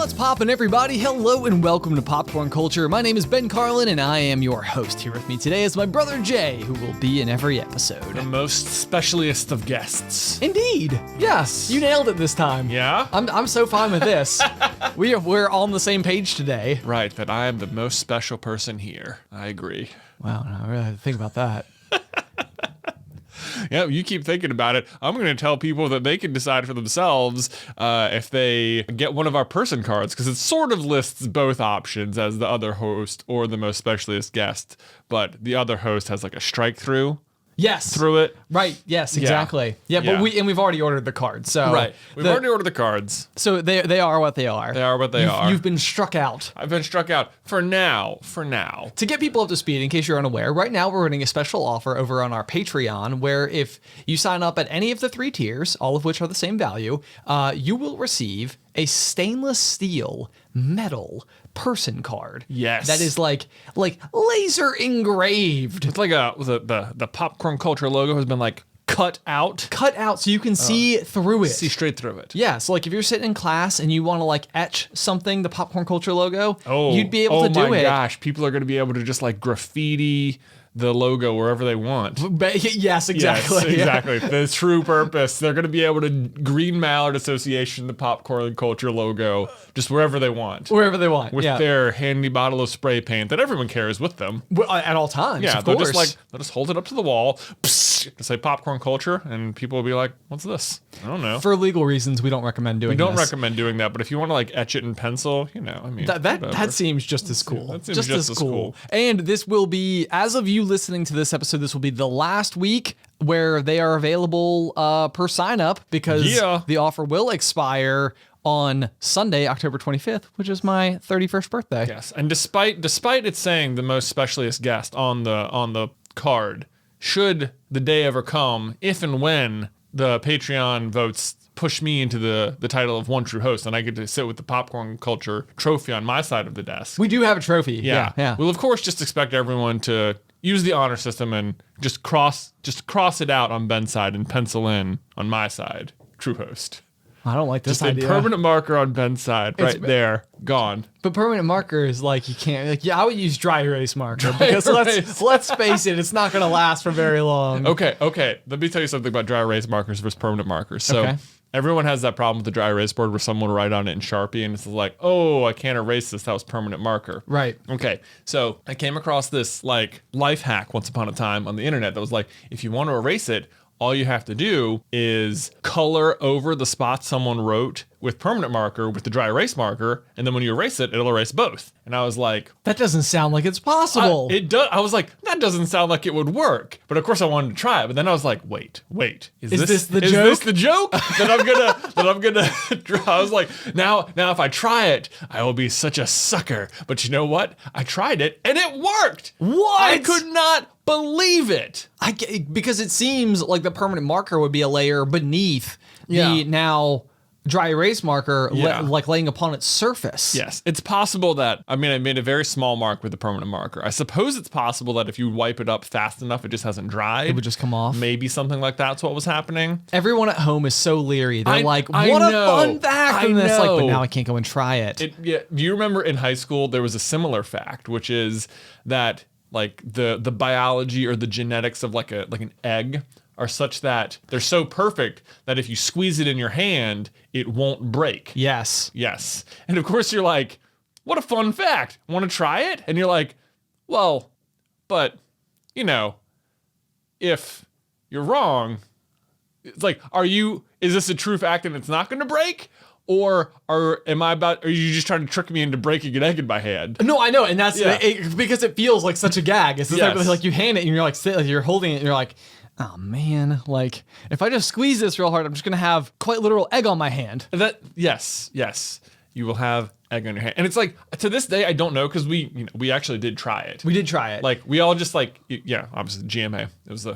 What's poppin', everybody? Hello and welcome to Popcorn Culture. My name is Ben Carlin and I am your host. Here with me today is my brother Jay, who will be in every episode. The most specialist of guests. Indeed. Yes, you nailed it this time. Yeah? I'm so fine with this. We're on the same page today. Right, that I am the most special person here. I agree. Wow, I really had to think about that. Yeah, you keep thinking about it. I'm going to tell people that they can decide for themselves if they get one of our person cards, because it sort of lists both options as the other host or the most specialist guest, but the other host has like a strike through. Yes. Through it. Right. Yes, exactly. Yeah, but we've already ordered the cards. So right. We've already ordered the cards. So they are what they are. They are what they are. You've been struck out. I've been struck out for now. To get people up to speed, in case you're unaware, right now we're running a special offer over on our Patreon where if you sign up at any of the 3 tiers, all of which are the same value, you will receive a stainless steel metal person card. Yes. That is like laser engraved. It's like the Popcorn Culture logo has been like cut out So you can see through it. See straight through it. Yeah, so like if you're sitting in class and you want to like etch something, the Popcorn Culture logo, you'd be able to do it. Oh my gosh, people are going to be able to just like graffiti the logo wherever they want. Yes, exactly. Yes, exactly. The true purpose. They're going to be able to Green Mallard Association, the Popcorn Culture logo, just wherever they want. Wherever they want, with their handy bottle of spray paint that everyone carries with them. At all times, yeah, of course. They'll just hold it up to the wall, to say Popcorn Culture, and people will be like, what's this? I don't know. For legal reasons, we don't recommend doing this. We don't recommend doing that, but if you want to like etch it in pencil, I mean. That seems just as cool. That seems just as cool. And this will be, as of you listening to this episode, this will be the last week where they are available per sign up, because the offer will expire on Sunday, October 25th, which is my 31st birthday. Yes, and despite it saying the most specialist guest on the card, should the day ever come, if and when the Patreon votes push me into the title of one true host, and I get to sit with the Popcorn Culture trophy on my side of the desk. We do have a trophy. Yeah. We'll of course just expect everyone to use the honor system and just cross it out on Ben's side and pencil in on my side, true host. I don't like this idea. Just a permanent marker on Ben's side, right there, gone. But permanent marker is like, you can't, I would use dry erase marker, because let's face it, it's not going to last for very long. Okay. Let me tell you something about dry erase markers versus permanent markers. So everyone has that problem with the dry erase board where someone will write on it in Sharpie and it's like, oh, I can't erase this. That was permanent marker. Right. Okay. So I came across this like life hack once upon a time on the internet that was like, if you want to erase it, all you have to do is color over the spot someone wrote with permanent marker with the dry erase marker, and then when you erase it, it'll erase both. And I was like, that doesn't sound like it's possible. It does. I was like, that doesn't sound like it would work. But of course I wanted to try it. But then I was like, wait. Is this the joke? Is this the joke that I'm gonna draw? I was like, now if I try it, I will be such a sucker. But you know what? I tried it and it worked. What? I could not believe it. Because it seems like the permanent marker would be a layer beneath the now dry erase marker, like laying upon its surface. Yes, it's possible that, I made a very small mark with the permanent marker. I suppose it's possible that if you wipe it up fast enough, it just hasn't dried. It would just come off. Maybe something like that's what was happening. Everyone at home is so leery. They're like, what a fun fact. And it's like, but now I can't go and try it. Do you remember in high school, there was a similar fact, which is that like the biology or the genetics of like an egg are such that they're so perfect that if you squeeze it in your hand, it won't break. Yes. And of course you're like, what a fun fact. Want to try it? And you're like, well, but, if you're wrong, it's like, is this a true fact and it's not going to break? Or are you just trying to trick me into breaking an egg in my hand? No, I know. And that's because it feels like such a gag. It's like you hand it and you're like, you're holding it and you're like, oh man, like if I just squeeze this real hard, I'm just gonna have quite literal egg on my hand. Yes, you will have egg on your hand, and it's like to this day I don't know because we actually did try it. We did try it. Like we all just obviously GMA. It was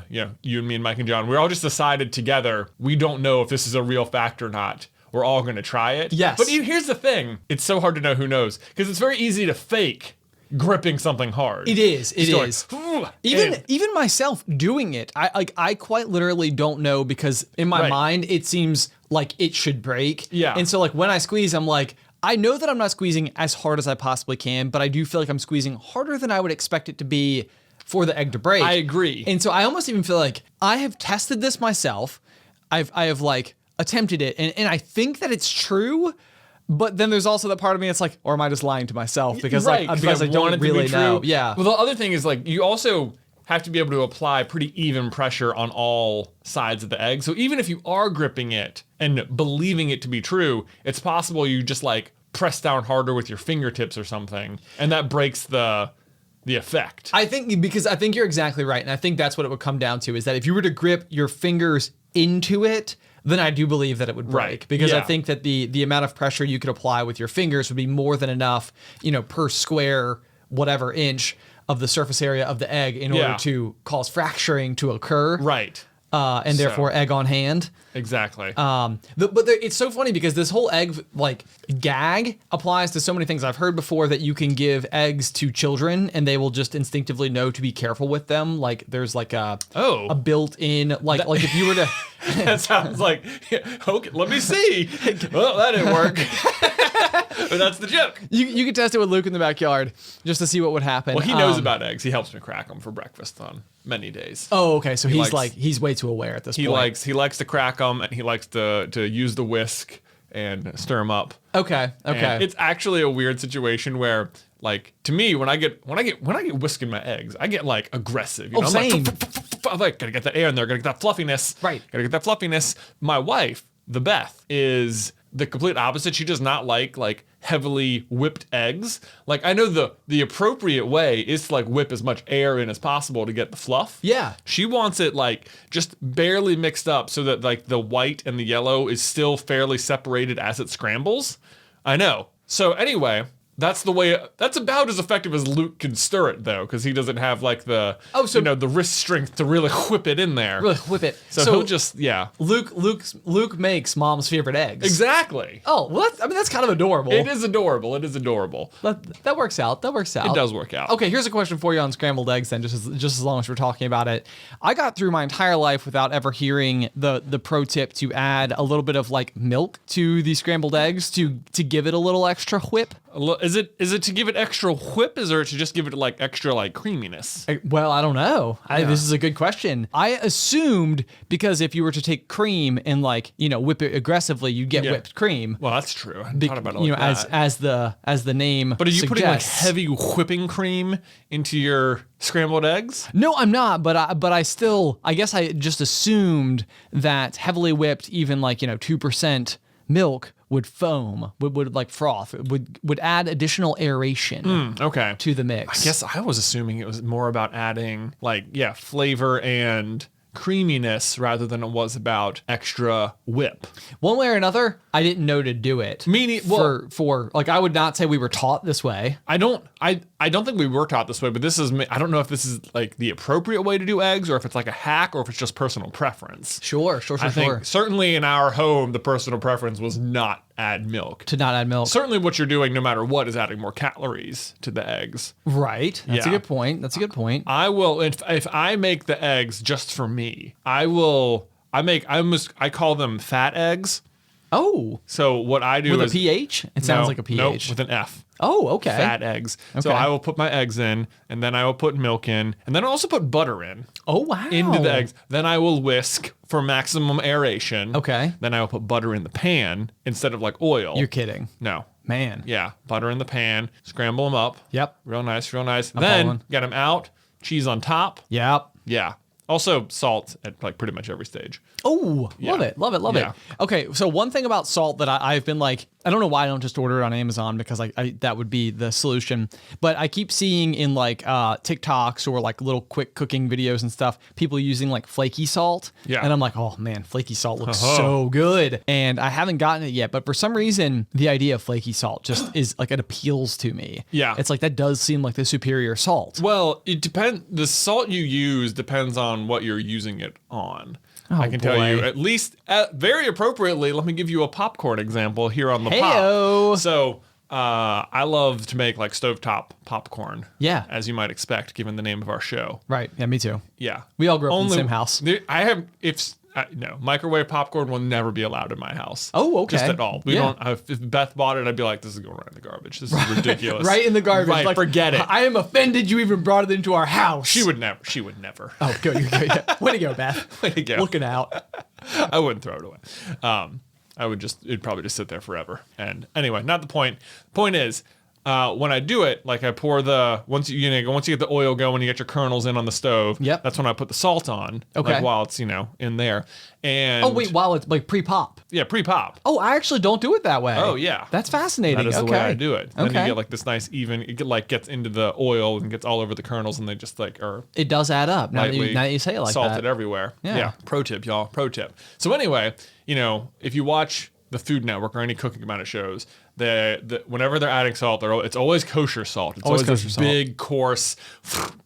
you and me and Mike and John. We all just decided together we don't know if this is a real fact or not. We're all gonna try it. Yes. But here's the thing: it's so hard to know who knows because it's very easy to fake gripping something hard. It is. Even myself doing it, I quite literally don't know because in my mind it seems like it should break. Yeah. And so like when I squeeze, I'm like, I know that I'm not squeezing as hard as I possibly can, but I do feel like I'm squeezing harder than I would expect it to be for the egg to break. I agree. And so I almost even feel like I have tested this myself. I have like attempted it, and I think that it's true. But then there's also that part of me that's like, or am I just lying to myself? Because right, because I don't really know. Yeah. Well, the other thing is like you also have to be able to apply pretty even pressure on all sides of the egg. So even if you are gripping it and believing it to be true, it's possible you just like press down harder with your fingertips or something, and that breaks the effect. I think you're exactly right, and I think that's what it would come down to, is that if you were to grip your fingers into it, then I do believe that it would break. Right. Because Yeah. I think that the amount of pressure you could apply with your fingers would be more than enough, per square whatever inch of the surface area of the egg in order to cause fracturing to occur. Right. And therefore egg on hand. Exactly. It's so funny because this whole egg gag applies to so many things. I've heard before that you can give eggs to children and they will just instinctivly know to be careful with them. Like there's like a built-in like if you were to that sounds like okay, let me see. Well, that didn't work. But that's the joke. You could test it with Luke in the backyard just to see what would happen. Well, he knows about eggs. He helps me crack them for breakfast on many days. Oh, okay. So he's way too aware at this point. He likes to crack them, and he likes to use the whisk and stir them up. Okay. And it's actually a weird situation where, like, to me, when I get whisking my eggs, I get like aggressive. You know? Same. I'm like, gotta get that air in there, gotta get that fluffiness. Right. Gotta get that fluffiness. My wife, the Beth, is the complete opposite. She does not like heavily whipped eggs. Like, I know the appropriate way is to like whip as much air in as possible to get the fluff. Yeah. She wants it like just barely mixed up so that like the white and the yellow is still fairly separated as it scrambles. I know. So anyway, that's the way. That's about as effective as Luke can stir it, though, because he doesn't have like the the wrist strength to really whip it in there. Really whip it. So he'll just Luke makes mom's favorite eggs. Exactly. Oh, well, that's kind of adorable. It is adorable. It is adorable. That works out. It does work out. Okay, here's a question for you on scrambled eggs then, just as long as we're talking about it. I got through my entire life without ever hearing the pro tip to add a little bit of like milk to the scrambled eggs to give it a little extra whip. Is it to give it extra whip, or to just give it like extra like creaminess? Well, I don't know. This is a good question. I assumed because if you were to take cream and whip it aggressively, you'd get whipped cream. Well, that's true. I hadn't thought about it like that. as the name. But are you putting like suggests. heavy whipping cream into your scrambled eggs? No, I'm not. But I guess I just assumed that heavily whipped, even 2% milk would foam, would like froth, would add additional aeration to the mix. I guess I was assuming it was more about adding flavor and creaminess rather than it was about extra whip. One way or another, I didn't know to do it. Meaning, for I would not say we were taught this way. I don't think we were taught this way, but I don't know if this is like the appropriate way to do eggs, or if it's like a hack, or if it's just personal preference. Sure. I think certainly in our home, the personal preference was not add milk. To not add milk. Certainly what you're doing, no matter what, is adding more calories to the eggs. Right. That's a good point. I will, if I make the eggs just for me, I call them fat eggs. Oh. So what I do with is... a PH? It sounds like a PH. Nope, with an F. Oh, okay. Fat eggs. Okay. So I will put my eggs in, and then I will put milk in, and then I'll also put butter in. Oh, wow. Into the eggs. Then I will whisk for maximum aeration. Okay. Then I will put butter in the pan instead of like oil. You're kidding. No. Man. Yeah. Butter in the pan. Scramble them up. Yep. Real nice, real nice. I'm Then following. get them out. Cheese on top. Yep. Yeah. Also salt at like pretty much every stage. Oh, love it. Yeah. Okay, so one thing about salt that I've been like, I don't know why I don't just order it on Amazon, because I that would be the solution. But I keep seeing in TikToks or like little quick cooking videos and stuff, people using like flaky salt. Yeah. And I'm like, oh man, flaky salt looks so good. And I haven't gotten it yet, but for some reason, the idea of flaky salt just is like, it appeals to me. Yeah. It's like, that does seem like the superior salt. Well, it depends. The salt you use depends on what you're using it on. Oh, I can tell you, at least very appropriately, let me give you a popcorn example here on the Heyo. pop. So I love to make like stovetop popcorn. Yeah. As you might expect, given the name of our show. Right. Yeah, me too. Yeah. We all grew up in the same house. No, microwave popcorn will never be allowed in my house. Oh, okay. Just at all. We don't. If Beth bought it, I'd be like, "This is going right in the garbage. This is ridiculous." Right in the garbage. Right, like, forget it. I am offended you even brought it into our house. She would never. She would never. Oh, go. Yeah. Way to go, Beth. Way to go. Looking out. I wouldn't throw it away. It'd probably just sit there forever. And anyway, not the point. Point is, when I do it, like I pour once you get the oil going, you get your kernels in on the stove. Yep. That's when I put the salt on. Okay. Like while it's in there. And Oh wait, while it's like pre-pop. yeah, pre-pop. Oh, I actually don't do it that way. Oh yeah, That's fascinating. that is the way I do it. Then Okay. you get like this nice even. It gets into the oil and gets all over the kernels, and they just like are. It does add up. Now Lightly that you say it like salted that. everywhere. Yeah. Pro tip, y'all. Pro tip. So anyway, if you watch the Food Network or any cooking amount of shows, whenever they're adding salt, it's always kosher salt. It's always kosher this salt. big coarse.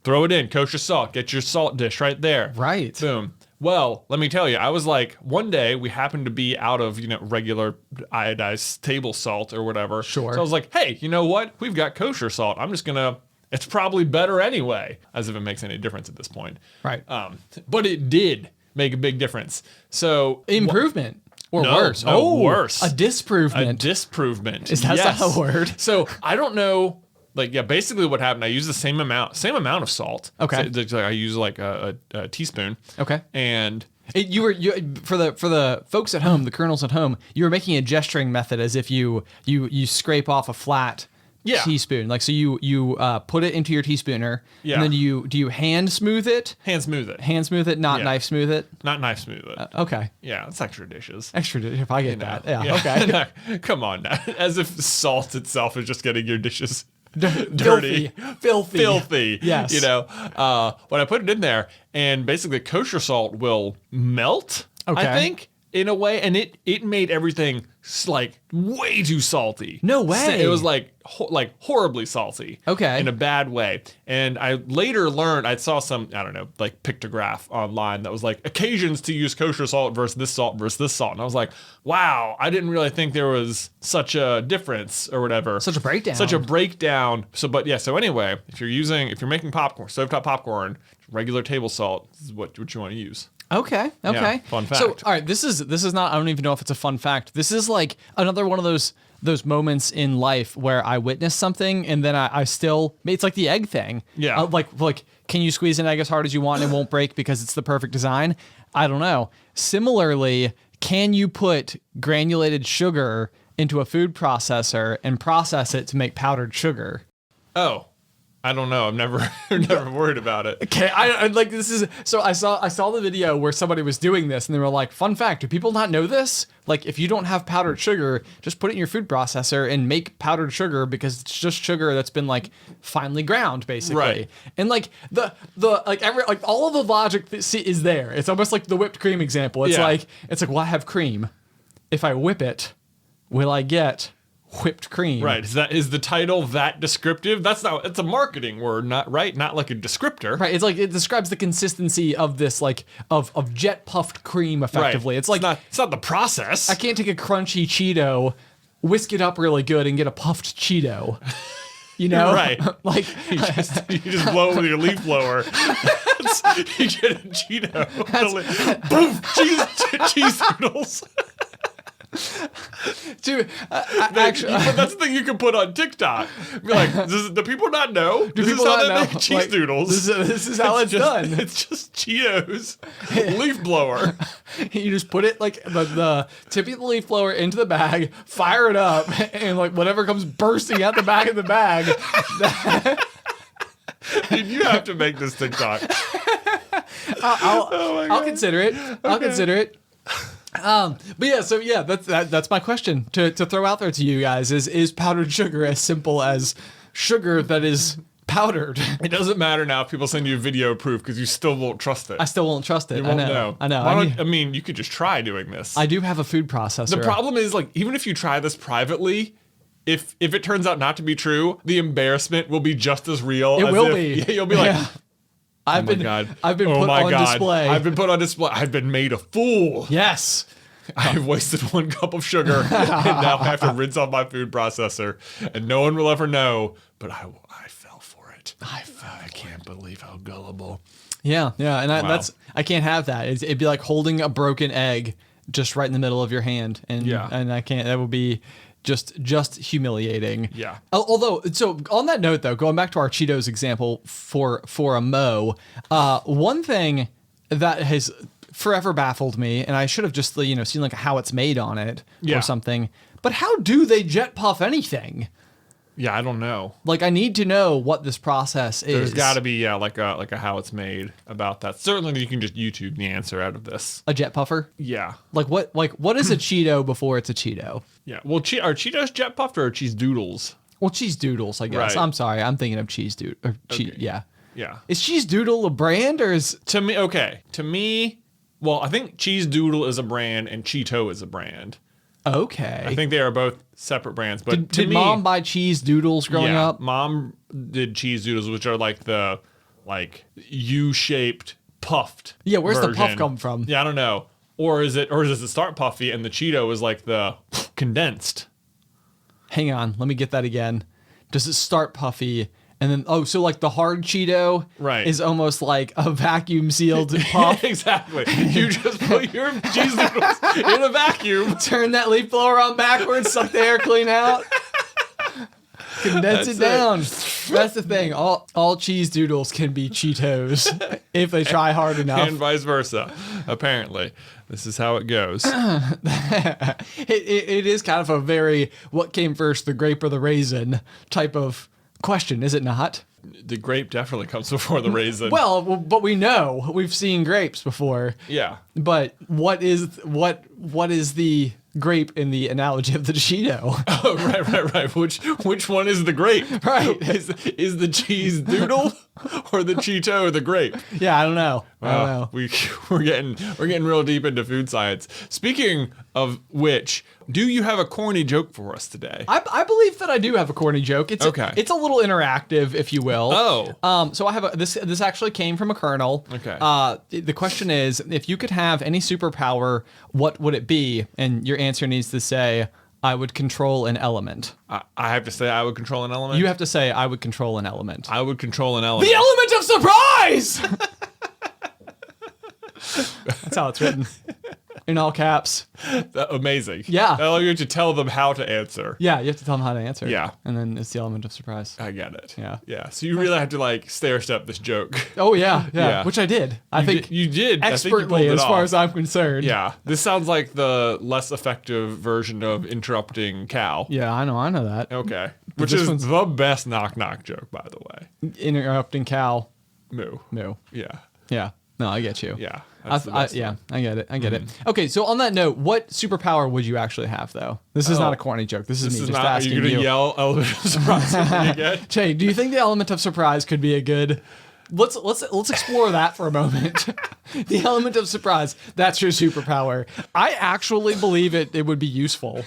Throw it in, kosher salt. Get your salt dish right there. Right. Boom. Well, let me tell you, I was like, one day we happened to be out of regular iodized table salt or whatever. Sure. So I was like, hey, you know what? We've got kosher salt. I'm just gonna. It's probably better anyway, as if it makes any difference at this point. Right. But it did make a big difference. So Improvement. Or No, worse. no, Oh, worse. A disprovement. a disprovement. Is that Yes. not a word? So I don't know. Like, yeah, basically what happened, I used the same amount of salt. Okay. So, I use like a teaspoon. Okay. And You for the folks at home, the kernels at home, you were making a gesturing method as if you scrape off a flat Yeah. teaspoon. Like so you put it into your teaspooner. Yeah. And then do you hand smooth it? hand smooth it. Hand smooth it, not Yeah. knife smooth it. Not knife smooth it. Okay. Yeah, it's extra dishes. Extra if I get that. Yeah. Okay. Okay. Come on now. As if salt itself is just getting your dishes dirty. Filthy. Yes. When I put it in there, and basically kosher salt will melt, Okay. I think, in a way, and it made everything like way too salty. No way. It was like horribly salty. Okay. In a bad way. And I later learned, I saw some, I don't know, like pictograph online that was like occasions to use kosher salt versus this salt versus this salt. And I was like, wow, I didn't really think there was such a difference or whatever. Such a breakdown. So anyway, if you're making popcorn, stovetop popcorn, regular table salt, this is what you want to use. Okay. Yeah, fun fact. So, all right, this is not. I don't even know if it's a fun fact. This is like another one of those moments in life where I witness something and then I still. It's like the egg thing. Yeah. Like, can you squeeze an egg as hard as you want and it won't break because it's the perfect design? I don't know. Similarly, can you put granulated sugar into a food processor and process it to make powdered sugar? Oh. I don't know. I've never worried about it. Okay, I like this is so I saw the video where somebody was doing this and they were like, fun fact, do people not know this? Like if you don't have powdered sugar, just put it in your food processor and make powdered sugar because it's just sugar that's been like finely ground basically. Right. And like the like all of the logic is there. It's almost like the whipped cream example. It's Yeah. like well I have cream. If I whip it, will I get whipped cream? Right. Is the title that descriptive? It's a marketing word, not like a descriptor. Right, it's like it describes the consistency of this, like of jet puffed cream, effectively. Right. It's like it's not the process. I can't take a crunchy Cheeto, whisk it up really good, and get a puffed Cheeto. You know, Right. like you just blow it with your leaf blower. You get a Cheeto. Boom! Cheese noodles. dude, actually, That's the thing you can put on TikTok. Be like, do people not know? do This people is how not they know? make cheese Like, noodles. This is how it's done. It's just Cheetos, leaf blower. You just put it like the tip of the leaf blower into the bag, fire it up, and like whatever comes bursting out the back of the bag. Dude, you have to make this TikTok. I'll consider it. I'll consider it. But yeah, that's my question to throw out there to you guys is powdered sugar as simple as sugar that is powdered? It doesn't matter now if people send you video proof because you still won't trust it. I still won't trust it. You won't know. I know. I mean, you could just try doing this. I do have a food processor. The problem is, like, even if you try this privately, if it turns out not to be true, the embarrassment will be just as real. It will be. You'll be like, Yeah. I've been oh put my on God. display. I've been put on display. I've been made a fool. Yes. I've wasted 1 cup of sugar, and now I have to rinse off my food processor, and no one will ever know. But I fell for it. I can't believe how gullible. Yeah, and Wow. I can't have that. It'd be like holding a broken egg just right in the middle of your hand, and and I can't. That would be just humiliating. Yeah. Although, so on that note, though, going back to our Cheetos example for a Mo, one thing that has forever baffled me, and I should have just seen like how it's made on it or something. But how do they jet puff anything? Yeah, I don't know. Like, I need to know what this process is. There's got to be like a how it's made about that. Certainly, you can just YouTube the answer out of this. A jet puffer? Yeah. Like what is a Cheeto before it's a Cheeto? Yeah. Well, are Cheetos jet puffed or are cheese doodles? Well, cheese doodles, I guess. Right. I'm sorry, I'm thinking of cheese doodle. Okay. Yeah. Yeah. Is cheese doodle a brand or is To me, well, I think cheese doodle is a brand and Cheeto is a brand. okay? I think they are both separate brands. But Did mom buy cheese doodles growing up? Mom did cheese doodles, which are like the U-shaped puffed. Yeah, where's the puff version. come from? Yeah, I don't know. Or does it start puffy and the Cheeto is like the condensed? Hang on, let me get that again. Does it start puffy? And then, so like the hard Cheeto is almost like a vacuum sealed puff. Exactly. You just put your cheese doodles in a vacuum. Turn that leaf blower on backwards, suck the air clean out. Condense it down. That's the thing. All cheese doodles can be Cheetos if they try hard enough. And vice versa. Apparently. This is how it goes. It is kind of a very what came first, the grape or the raisin type of question, is it not? The grape definitely comes before the raisin. Well, but we know we've seen grapes before. Yeah. But what is the grape in the analogy of the Cheeto? Oh, right. Which one is the grape? Right. Is the cheese doodle or the Cheeto the grape? Yeah, I don't know. We're getting real deep into food science. Speaking of which, do you have a corny joke for us today? I believe that I do have a corny joke. It's okay. It's a little interactive, if you will. Oh. So I have this actually came from a kernel. Okay. The question is, if you could have any superpower, what would it be? And your answer needs to say, I would control an element. I have to say I would control an element? You have to say, I would control an element. I would control an element. The element of surprise! That's how it's written. In all caps. Amazing. Yeah. Now you have to tell them how to answer. Yeah, you have to tell them how to answer. Yeah. And then it's the element of surprise. I get it. Yeah. Yeah. So you really have to like stair step this joke. Oh yeah. Which I did. I think you did expertly, as far as I'm concerned. Yeah. This sounds like the less effective version of interrupting Cal. Yeah, I know that. Okay. Which is the best knock knock joke, by the way. Interrupting Cal. Moo. Yeah. Yeah. No, I get you. Yeah. I get it. it. Okay, so on that note, what superpower would you actually have, though? This is not a corny joke. This is me just asking you. Are you gonna yell element of surprise again? Jay, do you think the element of surprise could be a good? Let's explore that for a moment. The element of surprise. That's your superpower. I actually believe it would be useful.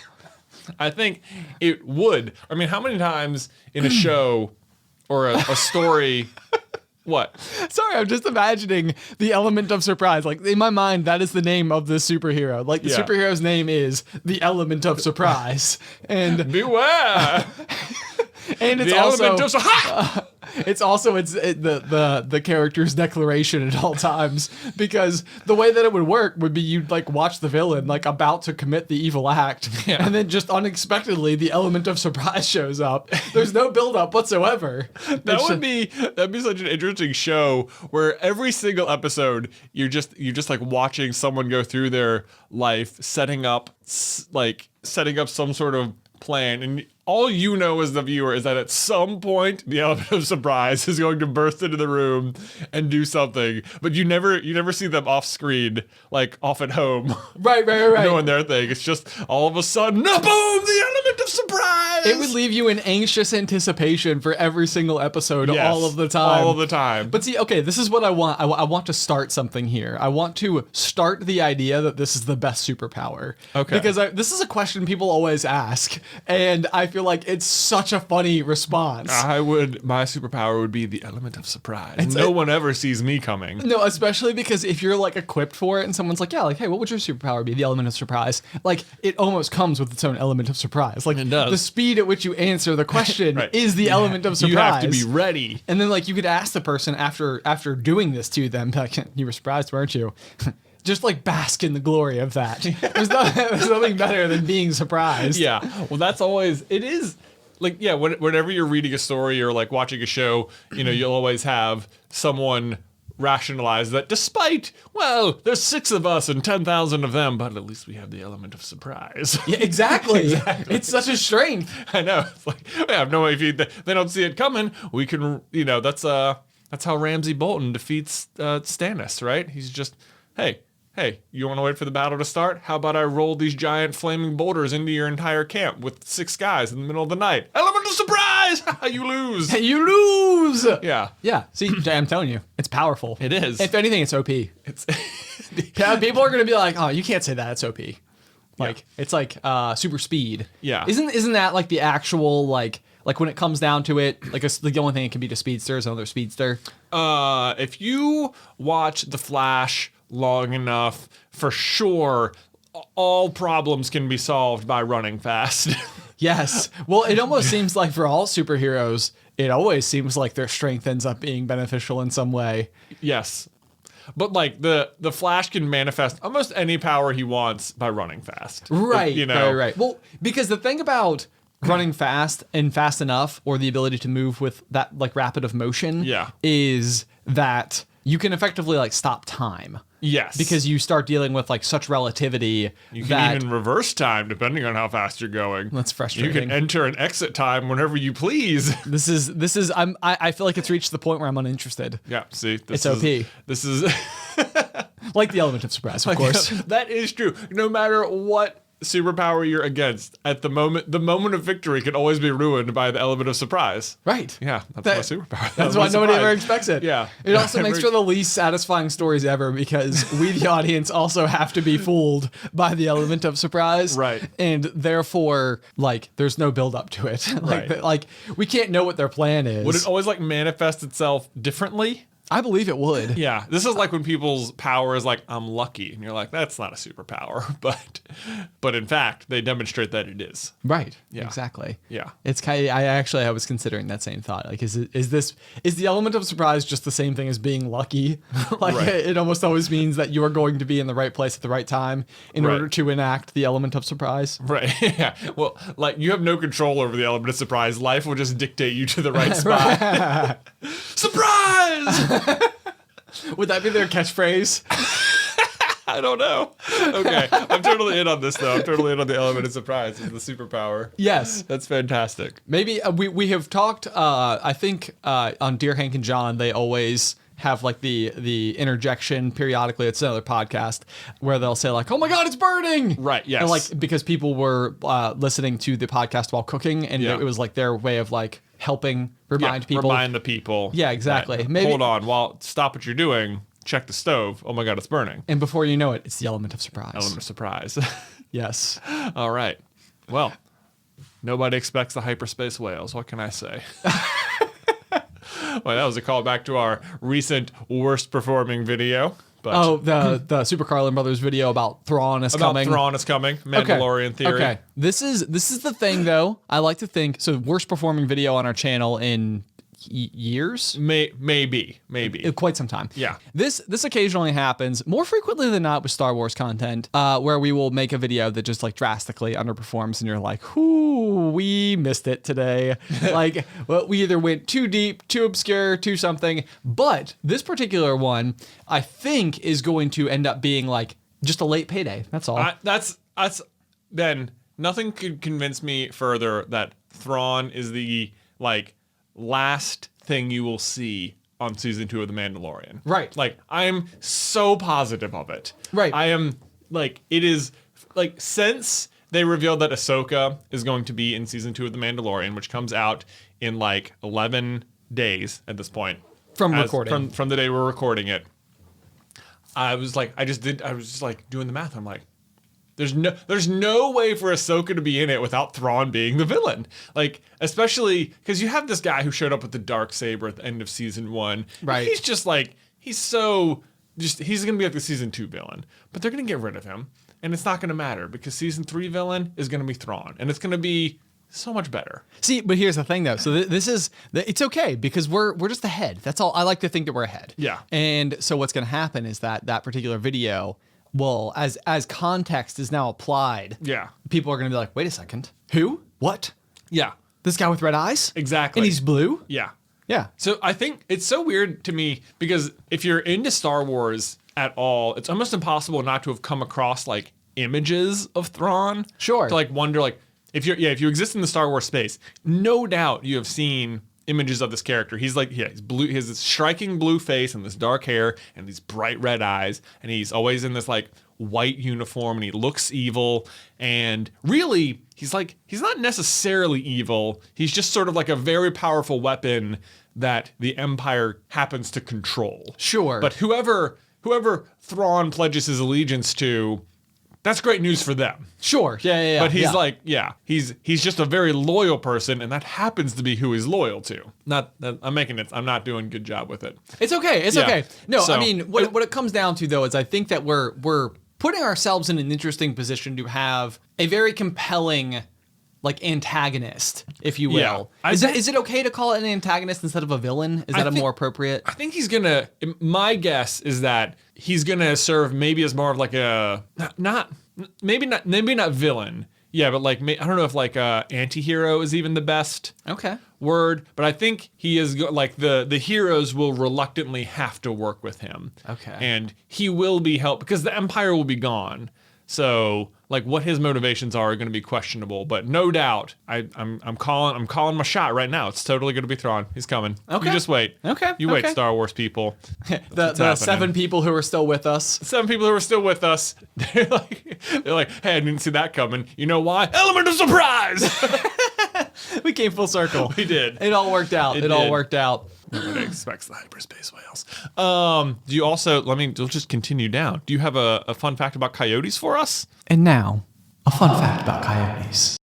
I think it would. I mean, how many times in a show or a story? What? Sorry, I'm just imagining the element of surprise. Like, in my mind, that is the name of the superhero. Like, the superhero's name is the element of surprise. And beware! And it's the also element of it's also the character's declaration at all times, because the way that it would work would be you'd like watch the villain like about to commit the evil act, and then just unexpectedly the element of surprise shows up. There's no build up whatsoever. That'd be such an interesting show where every single episode you're just like watching someone go through their life setting up some sort of plan, and all you know as the viewer is that at some point the element of surprise is going to burst into the room and do something, but you never see them off screen, like off at home. Right. Doing their thing. It's just all of a sudden, boom, the element of surprise. It would leave you in anxious anticipation for every single episode, all of the time. All of the time. But see, okay, this is what I want. I want to start something here. I want to start the idea that this is the best superpower. Okay. Because this is a question people always ask, and I feel like it's such a funny response. My superpower would be the element of surprise. No one ever sees me coming. No, especially because if you're like equipped for it and someone's like, yeah, like, hey, what would your superpower be? The element of surprise. Like, it almost comes with its own element of surprise. like It does. the speed at which you answer the question Right. is the element of surprise. You have to be ready. And then like you could ask the person after doing this to them, like, you were surprised, weren't you? Just like bask in the glory of that. There's nothing better than being surprised. Yeah. Well, that's always, it is like, yeah, whenever you're reading a story or like watching a show, you know, you'll always have someone rationalize that despite, well, there's 6 of us and 10,000 of them, but at least we have the element of surprise. Yeah, exactly. It's such a strength. I know. It's like, I have no idea. They don't see it coming. We can, you know, that's how Ramsay Bolton defeats Stannis, right? He's just, hey, you want to wait for the battle to start? How about I roll these giant flaming boulders into your entire camp with 6 guys in the middle of the night? Element of surprise! You lose. You lose. Yeah. Yeah. See, I'm telling you, it's powerful. It is. If anything, it's OP. It's People are going to be like, oh, you can't say that. It's OP. Like, it's like super speed. Yeah. Isn't that like the actual, like when it comes down to it, like the only thing it can beat a speedster is another speedster? If you watch The Flash long enough, for sure, all problems can be solved by running fast. Yes. Well, it almost seems like for all superheroes, it always seems like their strength ends up being beneficial in some way. Yes. But like the Flash can manifest almost any power he wants by running fast. Right. You know? Right. Well, because the thing about running fast and fast enough, or the ability to move with that like rapid of motion, is that you can effectively like stop time. Yes. Because you start dealing with like such relativity. You can even reverse time depending on how fast you're going. That's frustrating. You can enter and exit time whenever you please. This is I feel like it's reached the point where I'm uninterested. Yeah, see, It's OP. This is Like the element of surprise, of course. That is true. No matter what superpower you're against, at the moment of victory can always be ruined by the element of surprise. Right. Yeah, that's my superpower. That's why nobody ever expects it. Yeah. It also makes for the least satisfying stories ever, because we, the audience, also have to be fooled by the element of surprise. Right. And therefore, like, there's no build up to it. Right. Like, we can't know what their plan is. Would it always like manifest itself differently? I believe it would. Yeah, this is like when people's power is like, I'm lucky, and you're like, that's not a superpower, but in fact, they demonstrate that it is. Right. Yeah. Exactly. Yeah. It's kind of, I was considering that same thought. Like, is the element of surprise just the same thing as being lucky? Like, Right. it almost always means that you are going to be in the right place at the right time in order to enact the element of surprise. Right. Yeah. Well, like you have no control over the element of surprise. Life will just dictate you to the right spot. Surprise! Would that be their catchphrase? I don't know. Okay. I'm totally in on this, though. I'm totally in on the element of surprise as the superpower. Yes. That's fantastic. Maybe we have talked, I think on Dear Hank and John, they always have like the interjection periodically. It's another podcast where they'll say like, oh my God, it's burning. Right. Yes. And like, because people were listening to the podcast while cooking, and Yeah. it was like their way of like helping remind people. Remind the people. Yeah, exactly. that, Maybe- hold on. Stop what you're doing. Check the stove. Oh my God, it's burning. And before you know it, it's the element of surprise. Element of surprise. Yes. All right. Well, nobody expects the hyperspace whales. What can I say? Well, that was a callback to our recent worst performing video. But Oh, the Super Carlin Brothers video about Thrawn is coming. Thrawn is coming. Mandalorian theory. Okay. This is the thing though. I like to think so. Worst performing video on our channel in years. Maybe. Quite some time. Yeah. This occasionally happens more frequently than not with Star Wars content, where we will make a video that just like drastically underperforms, and you're like, "Ooh, we missed it today." Like, well, we either went too deep, too obscure, too something. But this particular one, I think, is going to end up being like just a late payday. That's all. That's then nothing could convince me further that Thrawn is the like last thing you will see on season 2 of The Mandalorian. Right. Like, I am so positive of it. Right. I am like, it is like, since they revealed that Ahsoka is going to be in season 2 of The Mandalorian, which comes out in like 11 days at this point. From recording. From the day we're recording it. I was just like doing the math. I'm like, there's no way for Ahsoka to be in it without Thrawn being the villain. Like, especially because you have this guy who showed up with the Darksaber at the end of season 1. Right. He's just like, he's going to be like the season 2 villain. But they're going to get rid of him. and it's not going to matter because season 3 villain is going to be Thrawn, and it's going to be so much better. See, but here's the thing though. So it's okay because we're just ahead. That's all. I like to think that we're ahead. Yeah. And so what's going to happen is that particular video will, as context is now applied. Yeah. People are going to be like, wait a second, who? What? Yeah. This guy with red eyes? Exactly. And he's blue? Yeah. Yeah. So I think it's so weird to me because if you're into Star Wars at all, it's almost impossible not to have come across like images of Thrawn. Sure. To like wonder like if you exist in the Star Wars space, no doubt you have seen images of this character. He's like, he's blue, he has this striking blue face and this dark hair and these bright red eyes, and he's always in this like white uniform and he looks evil, and really he's not necessarily evil. He's just sort of like a very powerful weapon that the Empire happens to control. Sure. But whoever Thrawn pledges his allegiance to, that's great news for them. Sure. Yeah. But he's he's just a very loyal person, and that happens to be who he's loyal to. I'm not doing a good job with it. It's okay. It's okay. No, So, I mean, what it comes down to though is I think that we're putting ourselves in an interesting position to have a very compelling like antagonist, if you will. Yeah. Is it okay to call it an antagonist instead of a villain? Is that more appropriate? I think my guess is that he's gonna serve maybe as more of like a maybe not villain. Yeah, but like I don't know if like anti-hero is even the best word, but I think he is like the heroes will reluctantly have to work with him. Okay. And he will be helped because the Empire will be gone. So like what his motivations are going to be questionable, but no doubt I'm calling my shot right now. It's totally going to be Thrawn. He's coming. Okay. You just wait. Okay. You wait, Star Wars people. the 7 people who are still with us. 7 people who are still with us. They're like, hey, I didn't see that coming. You know why? Element of surprise. We came full circle. We did. It all worked out. It all worked out. Nobody expects the hyperspace whales. Do you also, we'll just continue down. Do you have a fun fact about coyotes for us? And now, a fun fact about coyotes.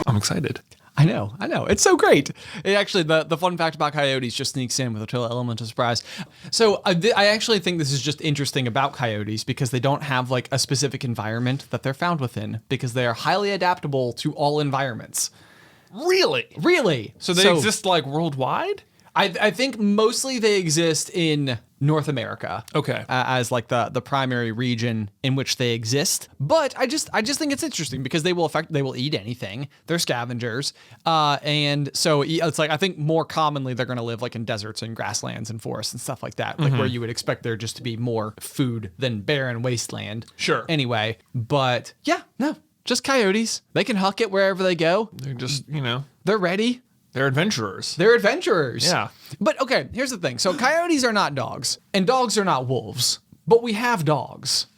I'm excited. I know. It's so great. Actually, the fun fact about coyotes just sneaks in with a total element of surprise. So I actually think this is just interesting about coyotes because they don't have like a specific environment that they're found within because they are highly adaptable to all environments. Really? So they exist like worldwide? I think mostly they exist in North America. Okay. As like the primary region in which they exist. But I just think it's interesting because they will eat anything. They're scavengers. And so it's like I think more commonly they're going to live like in deserts and grasslands and forests and stuff like that. Like where you would expect there just to be more food than barren wasteland. Sure. Anyway, but yeah, no. Just coyotes. They can huck it wherever they go. They're just, They're ready. They're adventurers. Yeah. But okay, here's the thing. So coyotes are not dogs, and dogs are not wolves, but we have dogs.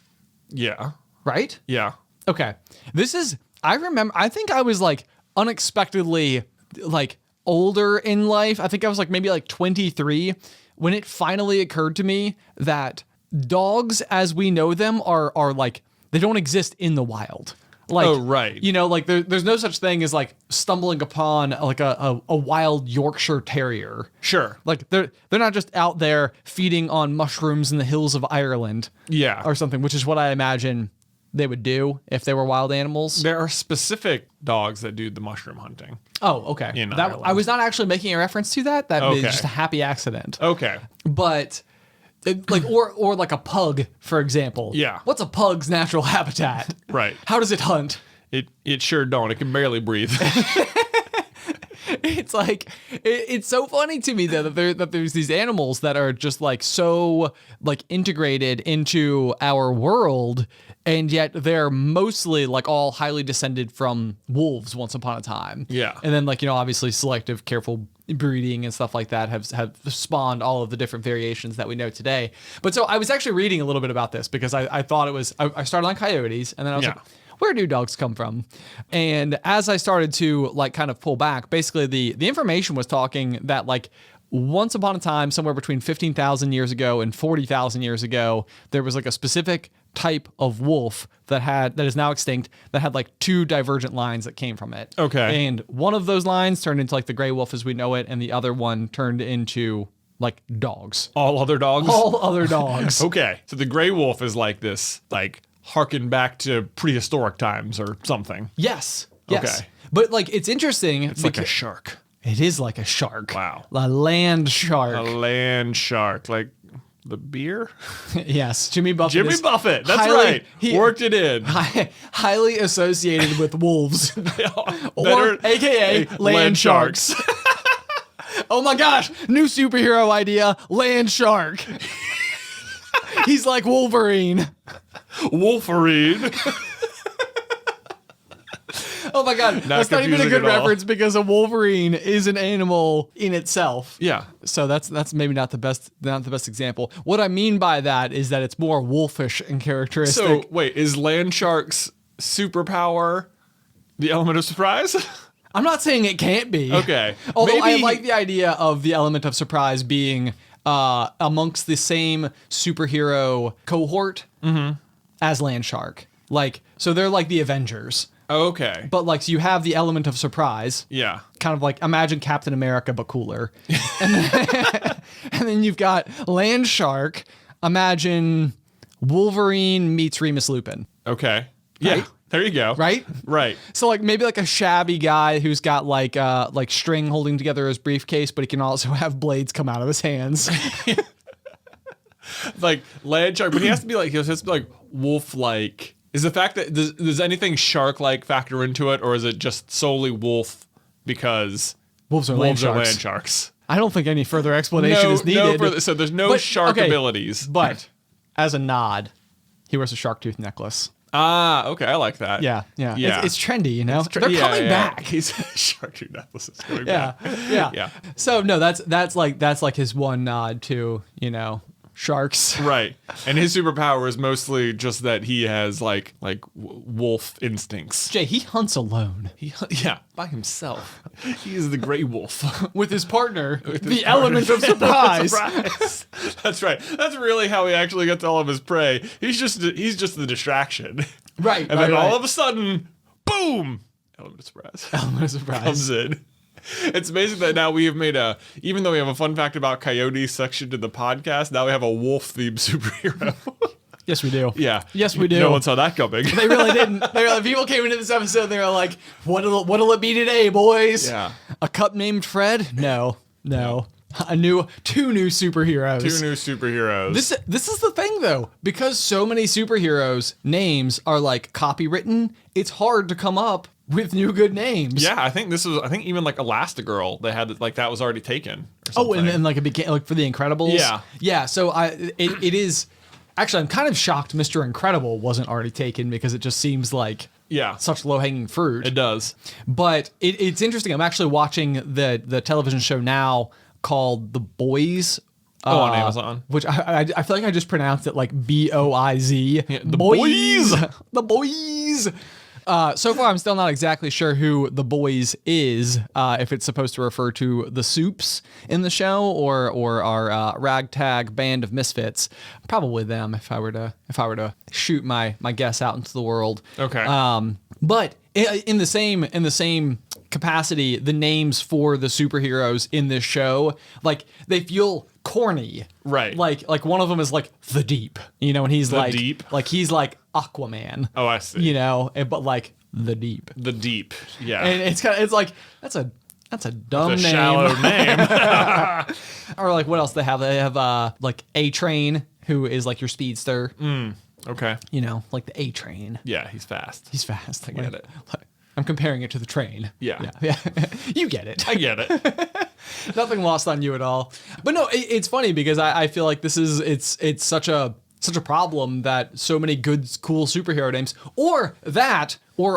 Yeah. Right? Yeah. Okay. I think I was like unexpectedly like older in life. I think I was like maybe like 23 when it finally occurred to me that dogs as we know them are like, they don't exist in the wild. Like, oh, right. Like there's no such thing as like stumbling upon like a wild Yorkshire Terrier. Sure. Like they're not just out there feeding on mushrooms in the hills of Ireland. Yeah. Or something, which is what I imagine they would do if they were wild animals. There are specific dogs that do the mushroom hunting. Oh, okay. In Ireland. I was not actually making a reference to that. That is just a happy accident. Okay. But or like a pug, for example. Yeah. What's a pug's natural habitat? Right. How does it hunt? It sure don't. It can barely breathe. It's like it's so funny to me that there's these animals that are just like so like integrated into our world, and yet they're mostly like all highly descended from wolves once upon a time. Yeah. And then like obviously selective, careful breeding and stuff like that have spawned all of the different variations that we know today. But so I was actually reading a little bit about this because I thought it was I started on coyotes, and then I was like, where do dogs come from? And as I started to like kind of pull back, basically the information was talking that like once upon a time, somewhere between 15,000 years ago and 40,000 years ago, there was like a specific type of wolf that is now extinct that had like 2 divergent lines that came from it. Okay. And one of those lines turned into like the gray wolf as we know it, and the other one turned into like dogs. All other dogs? All other dogs. Okay. So the gray wolf is like this, like harken back to prehistoric times or something. Yes. Okay. But like it's interesting. It's like a shark. It is like a shark. Wow. A land shark. A land shark. Like the beer? Yes. Jimmy Buffett. Jimmy Buffett. That's right. He worked it in. Highly associated with wolves. Or AKA land sharks. Oh my gosh. New superhero idea. Land shark. He's like Wolverine. Wolverine. Oh my god, that's not even a good reference because a wolverine is an animal in itself. Yeah. So that's maybe not the best example. What I mean by that is that it's more wolfish in characteristic. So wait, is land shark's superpower the element of surprise? I'm not saying it can't be. Okay. Although I like the idea of the element of surprise being amongst the same superhero cohort as land shark. Like, so they're like the Avengers. Okay. But like, so you have the element of surprise. Yeah. Kind of like, imagine Captain America, but cooler. And then you've got Land Shark. Imagine Wolverine meets Remus Lupin. Okay. Yeah. Right? There you go. Right? Right. So like maybe like a shabby guy who's got like string holding together his briefcase, but he can also have blades come out of his hands. Like land shark, but he has to be like wolf-like. Is the fact that does anything shark-like factor into it, or is it just solely wolf because wolves are land sharks? I don't think any further explanation is needed. So there's no shark abilities. But as a nod, he wears a shark tooth necklace. Ah, okay, I like that. Yeah. It's trendy, you know. They're coming back. He's shark tooth necklace is coming back. Yeah. So no, that's like his one nod to, you know, sharks. Right. And his superpower is mostly just that he has like wolf instincts. Jay, he hunts alone. By himself. He is the gray wolf. With his partner, the element of surprise. That's right. That's really how he actually gets all of his prey. He's just the distraction. Right. And then all of a sudden, boom! Element of surprise. Element of surprise. Comes in. It's amazing that now we have made even though we have a fun fact about Coyote section in the podcast, now we have a wolf-themed superhero. Yes, we do. Yeah. Yes, we do. No one saw that coming. They really didn't. People came into this episode, they were like, what'll it be today, boys? Yeah. A cup named Fred? No. Two new superheroes. Two new superheroes. This is the thing though, because so many superheroes' names are like copywritten, it's hard to come up with new good names. Yeah, I think even like Elastigirl, they had like that was already taken. Or something. Oh, and like it became like for the Incredibles. Yeah. Yeah. So it is actually, I'm kind of shocked Mr. Incredible wasn't already taken because it just seems like such low hanging fruit. It does. But it's interesting. I'm actually watching the television show now called The Boys. On Amazon. Which I feel like I just pronounced it like BOIZ. Yeah, the boys. The Boys. So far, I'm still not exactly sure who the boys is, if it's supposed to refer to the Soups in the show or our ragtag band of misfits. Probably them, if I were to shoot my guess out into the world. Okay. But in the same capacity, the names for the superheroes in this show, like they feel corny. Right. Like one of them is like the Deep, you know, and he's the Deep? like he's like Aquaman. Oh, I see. You know, but like the Deep. The Deep. Yeah. And it's like that's a dumb it's a name. Shallow name. Or like what else they have? They have like A-Train, who is like your speedster. Okay. You know, like the A-Train. Yeah, he's fast. He's fast. I get it. I'm comparing it to the train. Yeah. You get it. I get it. Nothing lost on you at all. But no, it's funny because I feel like it's such a problem that so many good, cool superhero names, or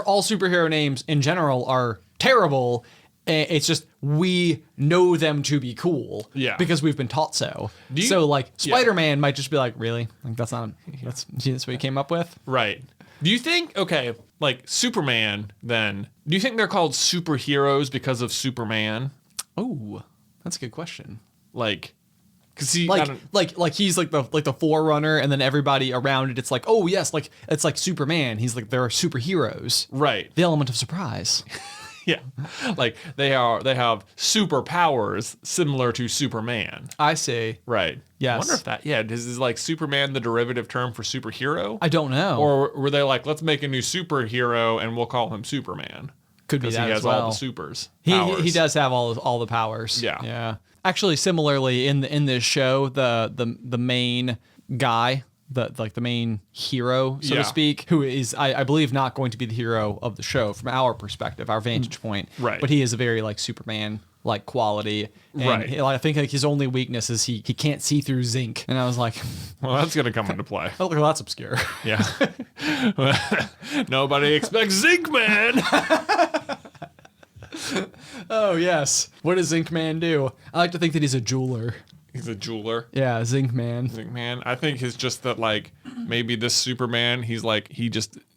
all superhero names in general are terrible. It's just we know them to be cool, because we've been taught so. So like Spider-Man might just be like, really? Like that's what you came up with, right? Do you think like Superman? Then do you think they're called superheroes because of Superman? Oh, that's a good question. Like, cause he like he's like the forerunner, and then everybody around it, it's like, oh yes, like it's like Superman. He's like, there are superheroes, right? The element of surprise. Yeah, like they have superpowers similar to Superman. I see. Right. Yes. I wonder if that, is like Superman the derivative term for superhero? I don't know. Or were they like, let's make a new superhero and we'll call him Superman? Could be that he has as well. all the supers. He does have all the powers. Yeah. Yeah. Actually, similarly in this show, the main guy, the main hero, so to speak, who is I believe not going to be the hero of the show from our perspective, our vantage point. Right. But he is a very like Superman like quality. And right. I think like his only weakness is he can't see through zinc. And I was like, well, that's gonna come into play. oh, that's obscure. Yeah. Nobody expects Zinc Man. Oh yes. What does Zinc Man do? I like to think that he's a jeweler. He's a jeweler. Yeah, Zinc Man. Zinc Man. I think it's just that like maybe this Superman,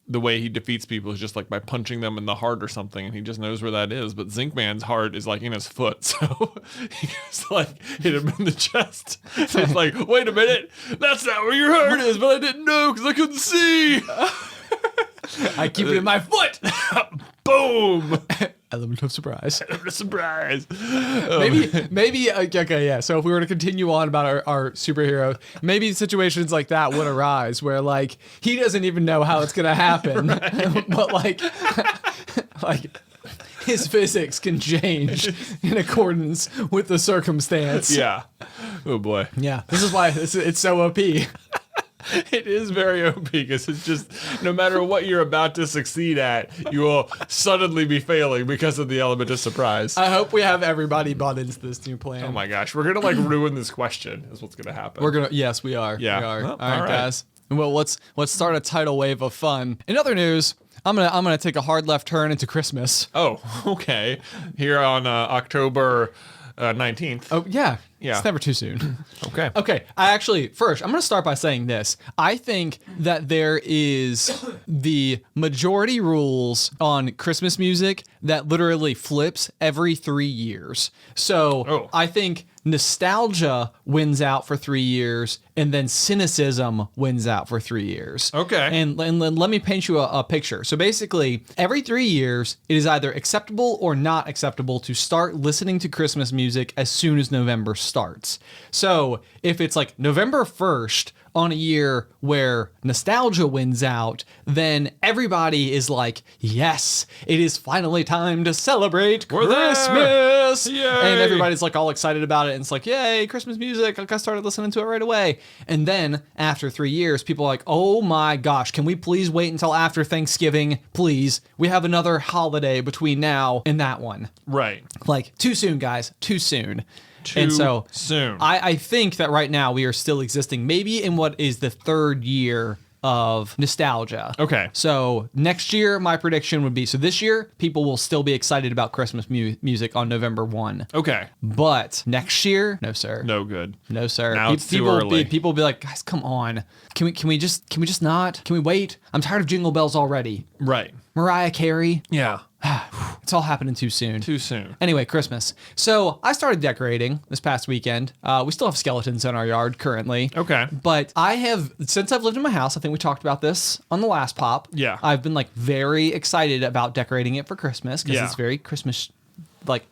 the way he defeats people is just like by punching them in the heart or something, and he just knows where that is. But Zinc Man's heart is like in his foot, so he just like hit him in the chest. So it's like, wait a minute, that's not where your heart is, but I didn't know because I couldn't see. I keep it in my foot. Boom. Element of surprise. Surprise. Maybe okay, yeah. So if we were to continue on about our superheroes, maybe situations like that would arise where like he doesn't even know how it's gonna happen, but like his physics can change in accordance with the circumstance. Yeah. Oh boy. Yeah. This is why it's so OP. It is very OP because it's just no matter what you're about to succeed at, you will suddenly be failing because of the element of surprise. I hope we have everybody bought into this new plan. Oh my gosh, we're gonna like ruin this question. Is what's gonna happen. Yes, we are. Yeah. We are. Well, all right, guys. Well, let's start a tidal wave of fun. In other news, I'm gonna take a hard left turn into Christmas. Oh, okay. Here on October 19th. Oh yeah. Yeah. It's never too soon. Okay. Okay. First, I'm going to start by saying this. I think that there is the majority rules on Christmas music that literally flips every 3 years. So I think nostalgia wins out for 3 years, and then cynicism wins out for 3 years. Okay. And let me paint you a picture. So basically, every 3 years, it is either acceptable or not acceptable to start listening to Christmas music as soon as November starts. So if it's like November 1st on a year where nostalgia wins out, then everybody is like, yes, it is finally time to celebrate Christmas. Yay. And everybody's like all excited about it. And it's like, yay, Christmas music. Like I started listening to it right away. And then after 3 years, people are like, oh my gosh, can we please wait until after Thanksgiving? Please. We have another holiday between now and that one. Right. Like, too soon, guys. Too soon. Too soon. I think that right now we are still existing maybe in what is the third year of nostalgia. Okay. So next year, my prediction would be, so this year, people will still be excited about Christmas music on November 1. Okay. But next year, no, sir. No good. No, sir. Now it's too early. People will be like, guys, come on. Can we just not? Can we wait? I'm tired of Jingle Bells already. Right. Mariah Carey. Yeah. It's all happening too soon. Too soon. Anyway, Christmas. So I started decorating this past weekend. We still have skeletons in our yard currently. Okay. But I have, since I've lived in my house, I think we talked about this on the last pop. Yeah. I've been like very excited about decorating it for Christmas because it's very Christmas like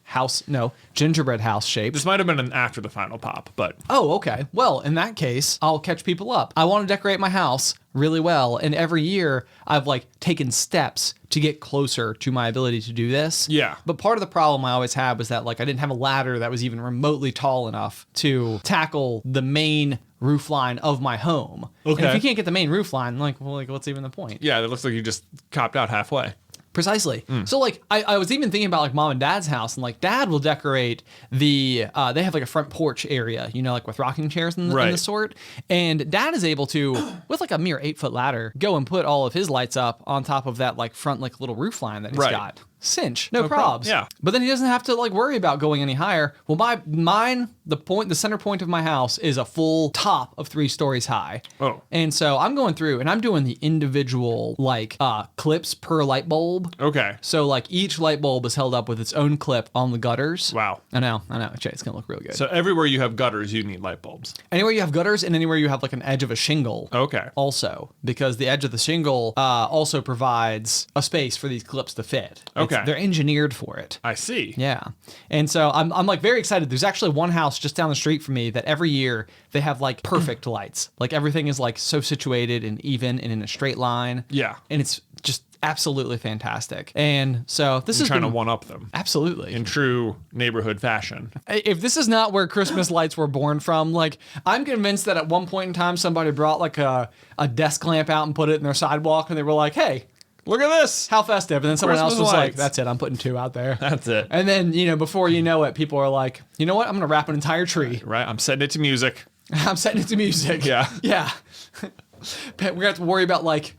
gingerbread house shaped. This might have been an after the final pop, but Oh, okay. Well, in that case, I'll catch people up. I want to decorate my house really well, and every year I've like taken steps to get closer to my ability to do this. Yeah. But part of the problem I always had was that like I didn't have a ladder that was even remotely tall enough to tackle the main roof line of my home. Okay. And if you can't get the main roof line, like what's even the point? yeah, it looks like you just copped out halfway. Precisely. So like I was even thinking about like mom and dad's house, and like dad will decorate they have like a front porch area, like with rocking chairs and the sort. And dad is able to, with like a mere 8-foot ladder, go and put all of his lights up on top of that like front like little roof line that he's got. Cinch, no probs. Yeah. But then he doesn't have to like worry about going any higher. Well, the center point of my house is a full top of 3 stories high. Oh. And so I'm going through and I'm doing the individual like clips per light bulb. Okay. So like each light bulb is held up with its own clip on the gutters. Wow. I know. It's gonna look real good. So everywhere you have gutters, you need light bulbs. Anywhere you have gutters and anywhere you have like an edge of a shingle. Okay. Also, because the edge of the shingle also provides a space for these clips to fit. Okay. They're engineered for it. I see. Yeah. And so I'm like very excited. There's actually one house just down the street from me that every year they have like perfect lights. Like everything is like so situated and even and in a straight line. Yeah. And it's just absolutely fantastic. And so this is trying to one up them. Absolutely. In true neighborhood fashion. If this is not where Christmas lights were born from, like I'm convinced that at one point in time somebody brought like a desk lamp out and put it in their sidewalk and they were like, hey, look at this. How festive. And then someone Christmas else was like, lights. that's it. I'm putting 2 out there. That's it. And then, you know, before you know it, people are like, you know what? I'm going to wrap an entire tree. Right. I'm setting it to music. I'm setting it to music. Yeah. Yeah. We're going to have to worry about like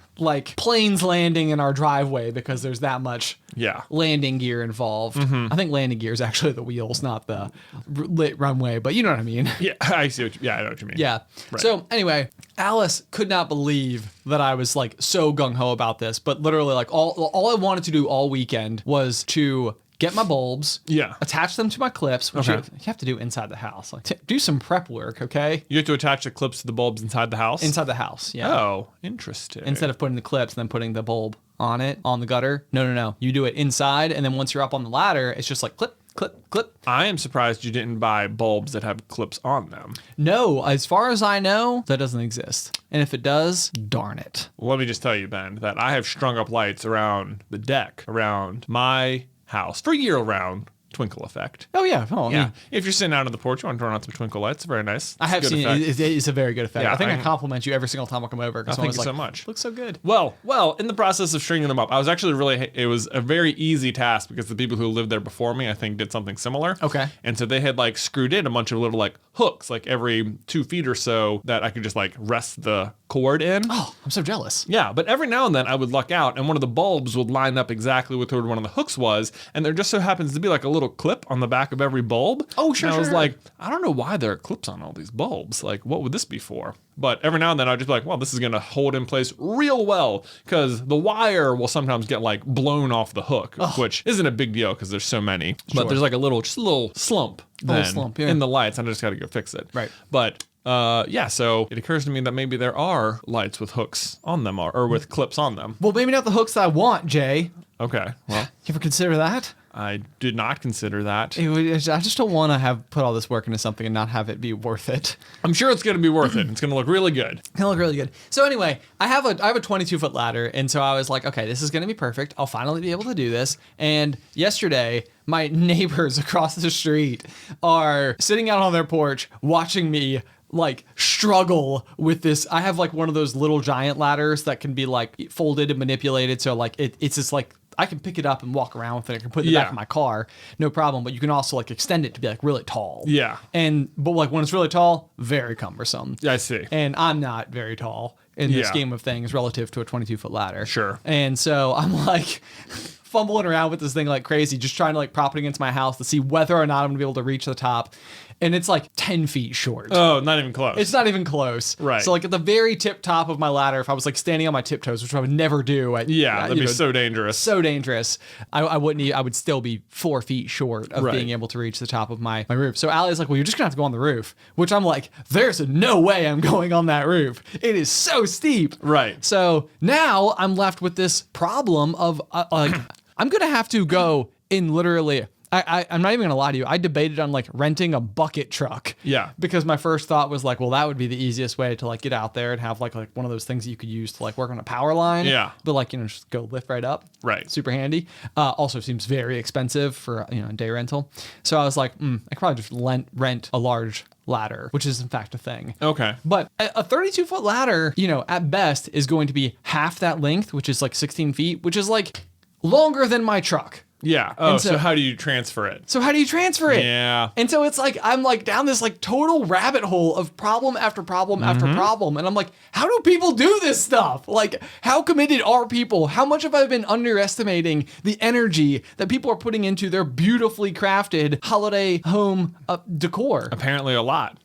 planes landing in our driveway because there's that much landing gear involved. I think landing gear is actually the wheels, not the lit runway, but you know what I mean. Yeah, I see what I know what you mean. Yeah. Right. So anyway, Alice could not believe that I was like so gung-ho about this, but literally like all I wanted to do all weekend was to get my bulbs, attach them to my clips, which you have to do inside the house. Like, do some prep work, okay? You have to attach the clips to the bulbs inside the house? Inside the house, yeah. Oh, interesting. Instead of putting the clips and then putting the bulb on it, on the gutter. No. You do it inside, and then once you're up on the ladder, it's just like clip, clip, clip. I am surprised you didn't buy bulbs that have clips on them. No, as far as I know, that doesn't exist. And if it does, darn it. Well, let me just tell you, Ben, that I have strung up lights around the deck, around my house for year-round twinkle effect. Oh, yeah. Oh, yeah. If you're sitting out on the porch, you want to turn on some twinkle lights. Very nice. I have seen it. It's a very good effect. Yeah, I think I compliment you every single time I come over. Thank you so much. Looks so good. Well, in the process of stringing them up, I was actually it was a very easy task because the people who lived there before me, I think, did something similar. Okay. And so they had like screwed in a bunch of little like hooks, like every 2 feet or so that I could just like rest the cord in. Oh, I'm so jealous. Yeah, but every now and then I would luck out and one of the bulbs would line up exactly with where one of the hooks was, and there just so happens to be like a little clip on the back of every bulb. Oh, sure. And I was like, I don't know why there are clips on all these bulbs. Like, what would this be for? But every now and then I'd just be like, well, this is going to hold in place real well because the wire will sometimes get like blown off the hook, which isn't a big deal because there's so many. Sure. But there's like just a little slump in the lights. I just got to go fix it. Right. But so it occurs to me that maybe there are lights with hooks on them or with clips on them. Well, maybe not the hooks that I want, Jay. Okay. Well, you ever consider that? I did not consider that. I just don't want to put all this work into something and not have it be worth it. I'm sure it's going to be worth it. It's going to look really good. It's going to look really good. So anyway, I have a 22-foot ladder, and so I was like, okay, this is going to be perfect. I'll finally be able to do this. And yesterday, my neighbors across the street are sitting out on their porch watching me like struggle with this. I have like one of those little giant ladders that can be like folded and manipulated. So like it's just like I can pick it up and walk around with it. I can put it in the back of my car, no problem. But you can also like extend it to be like really tall. Yeah. But like when it's really tall, very cumbersome. Yeah, I see. And I'm not very tall in the scheme of things relative to a 22-foot ladder. Sure. And so I'm like fumbling around with this thing like crazy, just trying to like prop it against my house to see whether or not I'm gonna be able to reach the top. And it's like 10 feet short. Oh, not even close. It's not even close. Right. So like at the very tip top of my ladder, if I was like standing on my tiptoes, which I would never do. That'd be so dangerous. So dangerous. I would still be 4 feet short of being able to reach the top of my roof. So Allie's like, well, you're just gonna have to go on the roof, which I'm like, there's no way I'm going on that roof. It is so steep. Right. So now I'm left with this problem of like, I'm gonna have to go in literally. I'm not even gonna lie to you. I debated on like renting a bucket truck. Yeah. Because my first thought was like, well, that would be the easiest way to like get out there and have like one of those things that you could use to like work on a power line. Yeah. But like, just go lift right up. Right. Super handy. Also seems very expensive for a day rental. So I was like, I could probably just rent a large ladder, which is in fact a thing. Okay. But a 32-foot ladder, at best is going to be half that length, which is like 16 feet, which is like longer than my truck. Yeah. Oh, so how do you transfer it? Yeah. And so it's like, I'm like down this like total rabbit hole of problem after problem after problem. And I'm like, how do people do this stuff? Like, how committed are people? How much have I been underestimating the energy that people are putting into their beautifully crafted holiday home decor? Apparently a lot.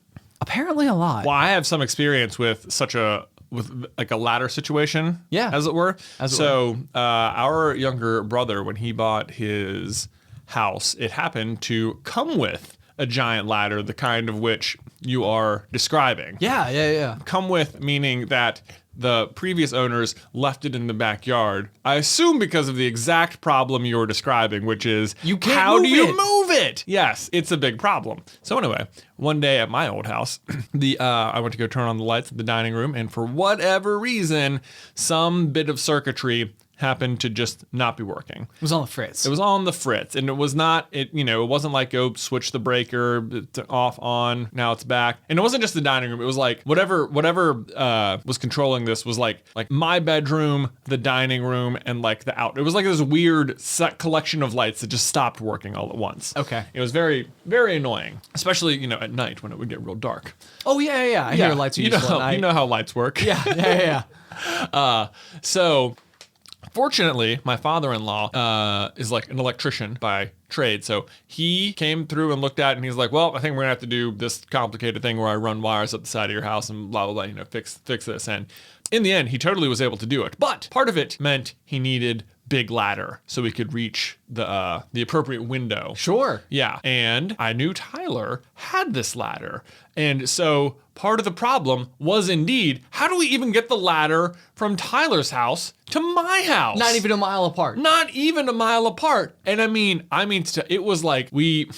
Well, I have some experience with with like a ladder situation, as it were. Our younger brother, when he bought his house, it happened to come with a giant ladder, the kind of which you are describing. Yeah. Come with, meaning that the previous owners left it in the backyard. I assume because of the exact problem you're describing, which is how do you move it? Yes, it's a big problem. So anyway, one day at my old house, I went to go turn on the lights in the dining room, and for whatever reason, some bit of circuitry happened to just not be working. It was on the fritz. It was on the fritz, and it was not, it wasn't like, go switch the breaker to off, on, now it's back. And it wasn't just the dining room. It was like whatever was controlling this was like my bedroom, the dining room, and like the out. It was like this weird set collection of lights that just stopped working all at once. Okay. It was very, very annoying, especially, at night when it would get real dark. Oh, yeah. I hear lights are useful at night. You know how lights work. Yeah. So fortunately, my father-in-law is like an electrician by trade. So he came through and looked at it, and he's like, well, I think we're gonna have to do this complicated thing where I run wires up the side of your house and blah, blah, blah, fix this. And in the end, he totally was able to do it. But part of it meant he needed big ladder so we could reach the appropriate window. Sure. Yeah. And I knew Tyler had this ladder. And so part of the problem was indeed, how do we even get the ladder from Tyler's house to my house? Not even a mile apart. Not even a mile apart. And I mean, it was like we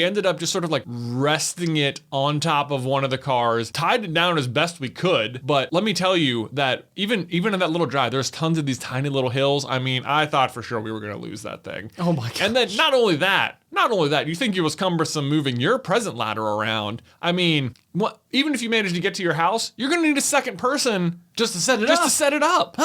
ended up just sort of like resting it on top of one of the cars, tied it down as best we could. But let me tell you that even in that little drive, there's tons of these tiny little hills. I mean, I thought for sure we were going to lose that thing. Oh my God. And then not only that, you think it was cumbersome moving your present ladder around. I mean, even if you managed to get to your house, you're going to need a second person just to set it up.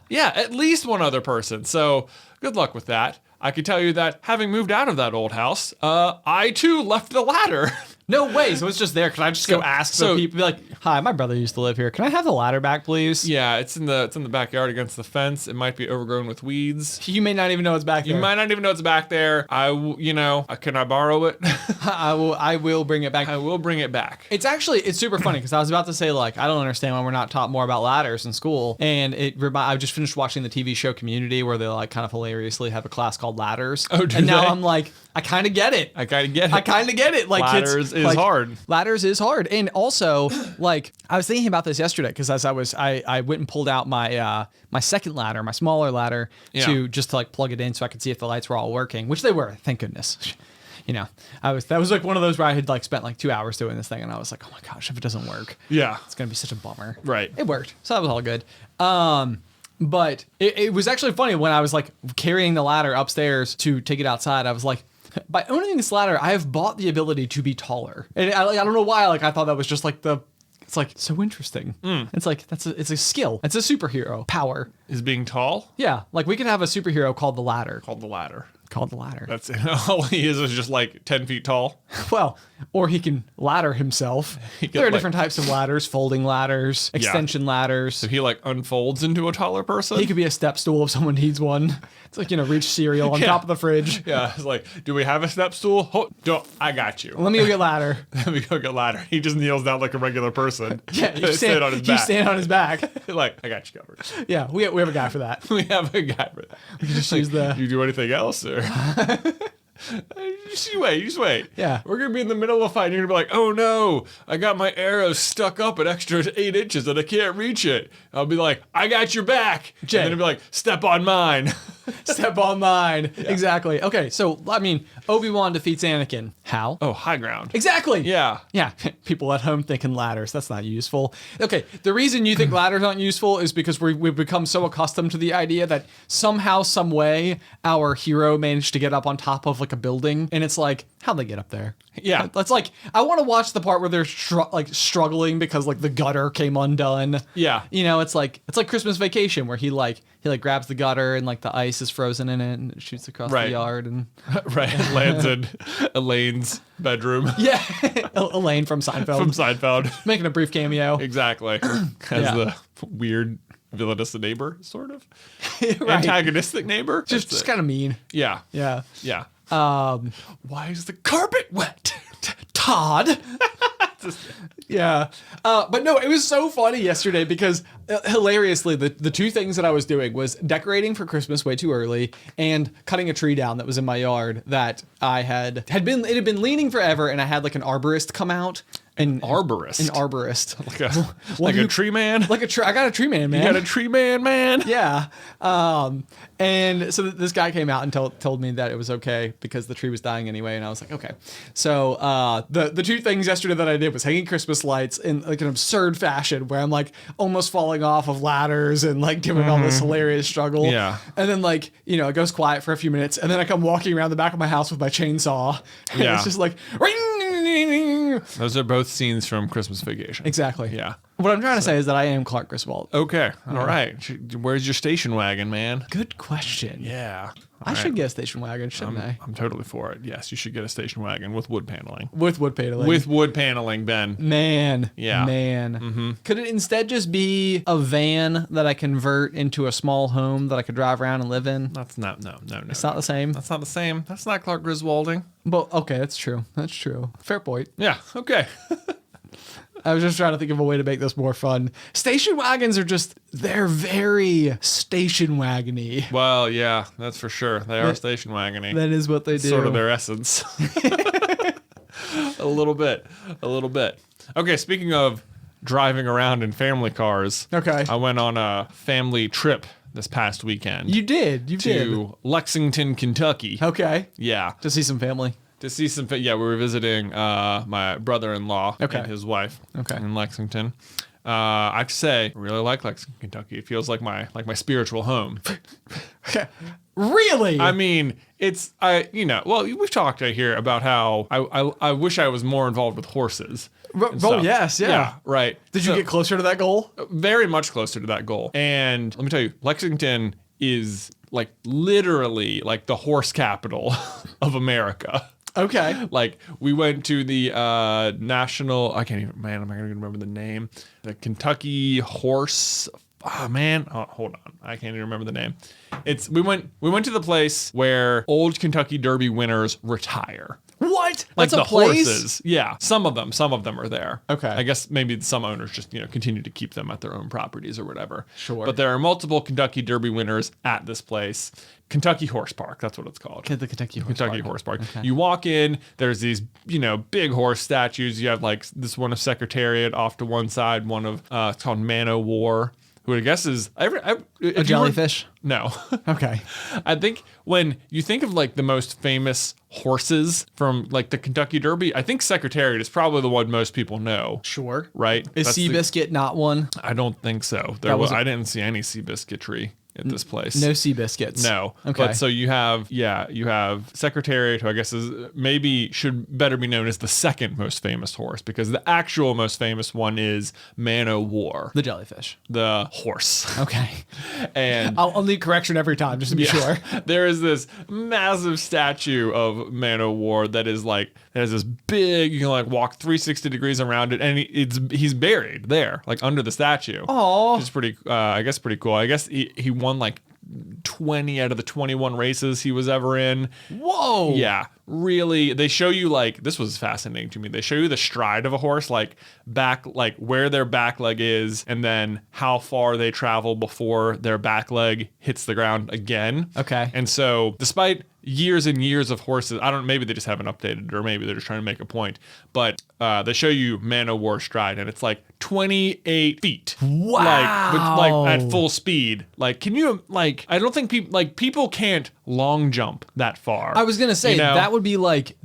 Yeah, at least one other person. So good luck with that. I could tell you that having moved out of that old house, I too left the ladder. No way. So it's just there. Can I just go ask the people? Be like, hi, my brother used to live here. Can I have the ladder back, please? Yeah, it's in the backyard against the fence. It might be overgrown with weeds. You may not even know it's back there. You might not even know it's back there. Can I borrow it? I will bring it back. I will bring it back. It's super funny because I was about to say, like, I don't understand why we're not taught more about ladders in school. And I just finished watching the TV show Community, where they like kind of hilariously have a class called Ladders. Oh, do And now they? I'm like, I kind of get it. I kind of get it. Like Ladders is hard. Ladders is hard. And also, like, I was thinking about this yesterday because as I went and pulled out my my second ladder, my smaller ladder, to like plug it in so I could see if the lights were all working, which they were, thank goodness. That was like one of those where I had like spent like 2 hours doing this thing, and I was like, oh my gosh, if it doesn't work, it's gonna be such a bummer. Right. It worked, so that was all good. But it was actually funny when I was like carrying the ladder upstairs to take it outside. I was like, by owning this ladder, I have bought the ability to be taller. And I don't know why. Like, I thought that was just like it's like so interesting. It's like it's a skill. It's a superhero power. Is being tall? Yeah, like we could have a superhero called the ladder. Called the ladder. That's all he is just like 10 feet tall. Well, or he can ladder himself. There are different types of ladders: folding ladders, extension ladders. So he like unfolds into a taller person. He could be a step stool if someone needs one. It's like, reach cereal on top of the fridge. Yeah, it's like, do we have a step stool? I got you. Let me go get ladder. Let me go get ladder. He just kneels down like a regular person. Yeah, you stand on his back. Like, I got you covered. Yeah, we have a guy for that. We have a guy for that. We can just use the... You do anything else, or... Just wait. Yeah. We're going to be in the middle of a fight, and you're going to be like, oh no, I got my arrow stuck up an extra 8 inches and I can't reach it. I'll be like, I got your back. Jay. And then it'll be like, step on mine. Step on mine. Yeah. Exactly. Okay, so, I mean, Obi-Wan defeats Anakin. How? Oh, high ground. Exactly. Yeah. Yeah. People at home thinking ladders. That's not useful. Okay, the reason you think ladders aren't useful is because we've become so accustomed to the idea that somehow, some way, our hero managed to get up on top of like a building, and it's like, how'd they get up there? Yeah. That's like, I want to watch the part where they're struggling because like the gutter came undone. Yeah. It's like Christmas Vacation where he grabs the gutter and like the ice is frozen in it and it shoots across the yard and lands in Elaine's bedroom. Yeah. Elaine from Seinfeld. Making a brief cameo. Exactly. As the weird villainous neighbor, sort of. Right. Antagonistic neighbor. Just kind of mean. Yeah. Yeah. Yeah. Why is the carpet wet? Todd. Yeah. But no, it was so funny yesterday because hilariously, the two things that I was doing was decorating for Christmas way too early and cutting a tree down that was in my yard that I had been leaning forever, and I had like an arborist come out An arborist. An arborist. Like a tree man? I got a tree man, man. You got a tree man? Yeah. And so this guy came out and told me that it was okay because the tree was dying anyway. And I was like, okay. So the two things yesterday that I did was hanging Christmas lights in like an absurd fashion where I'm like almost falling off of ladders and like doing all this hilarious struggle. Yeah. And then like, you know, it goes quiet for a few minutes. And then I come walking around the back of my house with my chainsaw. And Yeah. it's just like, those are both scenes from Christmas Vacation. exactly. Yeah. What I'm trying to say is that I am Clark Griswold. Okay. All right. Where's your station wagon, man? Good question. Yeah. I should get a station wagon, shouldn't I? I'm totally for it. Yes, you should get a station wagon with wood paneling. With wood paneling. With wood paneling, Ben. Man. Yeah. Man. Mm-hmm. Could it instead just be a van that I convert into a small home that I could drive around and live in? That's not, no. It's not the same? That's not the same. That's not Clark Griswolding. But, okay, that's true. That's true. Fair point. Yeah, okay. I was just trying to think of a way to make this more fun. Station wagons are just, they're very station wagony. Well, yeah, that's for sure. They are station wagony. That is what they do. Sort of their essence. A little bit. Okay, speaking of driving around in family cars. Okay. I went on a family trip this past weekend. You did. To Lexington, Kentucky. Okay. Yeah. To see some family. Yeah, we were visiting my brother-in-law and his wife in Lexington. I have to say, I really like Lexington, Kentucky. It feels like my spiritual home. Really? I mean, we've talked here about how I wish I was more involved with horses. Oh, yes, yeah. Yeah, right. Did you get closer to that goal? Very much closer to that goal. And let me tell you, Lexington is like literally like the horse capital of America. Okay. Like we went to the national, I can't even, man, am I going to remember the name? The Kentucky Horse, hold on. I can't even remember the name. We went to the place where old Kentucky Derby winners retire. What? Like That's the a place? horses. Yeah. Some of them are there. Okay. I guess maybe some owners just, continue to keep them at their own properties or whatever. Sure. But there are multiple Kentucky Derby winners at this place. Kentucky Horse Park. That's what it's called. The Kentucky Horse Park. Okay. You walk in, there's these, big horse statues. You have like this one of Secretariat off to one side, one of, it's called Man o' War, who I guess is a jellyfish? No. Okay. I think when you think of like the most famous horses from like the Kentucky Derby, I think Secretariat is probably the one most people know. Sure. Right? Is Seabiscuit not one? I don't think so. I didn't see any Seabiscuitry at this place. No Seabiscuits. No. Okay. But so you have Secretariat, who I guess should better be known as the second most famous horse, because the actual most famous one is Man o' War. The jellyfish. The horse. Okay. And I'll need correction every time just to be sure. There is this massive statue of Man o' War that is like, has this big, you can like walk 360 degrees around it, and he's buried there, like under the statue. Oh. Which is pretty cool. I guess he won like 20 out of the 21 races he was ever in. Whoa. Yeah. Really, they show you like, this was fascinating to me. They show you the stride of a horse, like where their back leg is, and then how far they travel before their back leg hits the ground again. Okay. And so despite years and years of horses, maybe they just haven't updated it, or maybe they're just trying to make a point, but they show you Man o' War stride, and it's like 28 feet. Wow. Like at full speed. Like, can you, like, I don't think people can't long jump that far. I was gonna say that would be like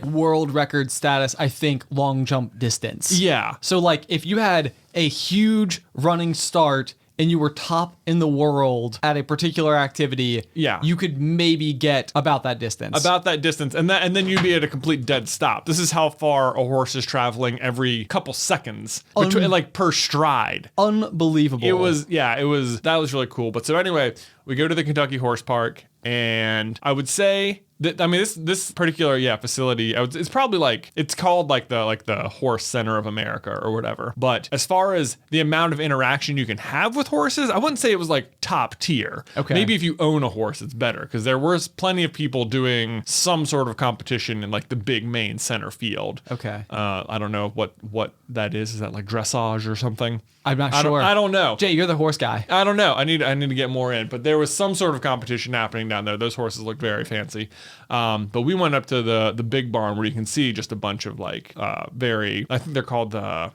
world record status, I think, long jump distance. Yeah. So like if you had a huge running start and you were top in the world at a particular activity, you could maybe get about that distance. And then you'd be at a complete dead stop. This is how far a horse is traveling every couple seconds, like per stride. Unbelievable. That was really cool. But so anyway, we go to the Kentucky Horse Park, and I would say that, this particular facility, it's probably like, it's called like the Horse Center of America or whatever. But as far as the amount of interaction you can have with horses, I wouldn't say it was like top tier. Okay. Maybe if you own a horse, it's better, because there was plenty of people doing some sort of competition in like the big main center field. Okay. I don't know what that is. Is that like dressage or something? I'm not sure. I don't know. Jay, you're the horse guy. I don't know. I need to get more in. But there was some sort of competition happening down there. Those horses looked very fancy. But we went up to the big barn where you can see just a bunch of like I think they're called the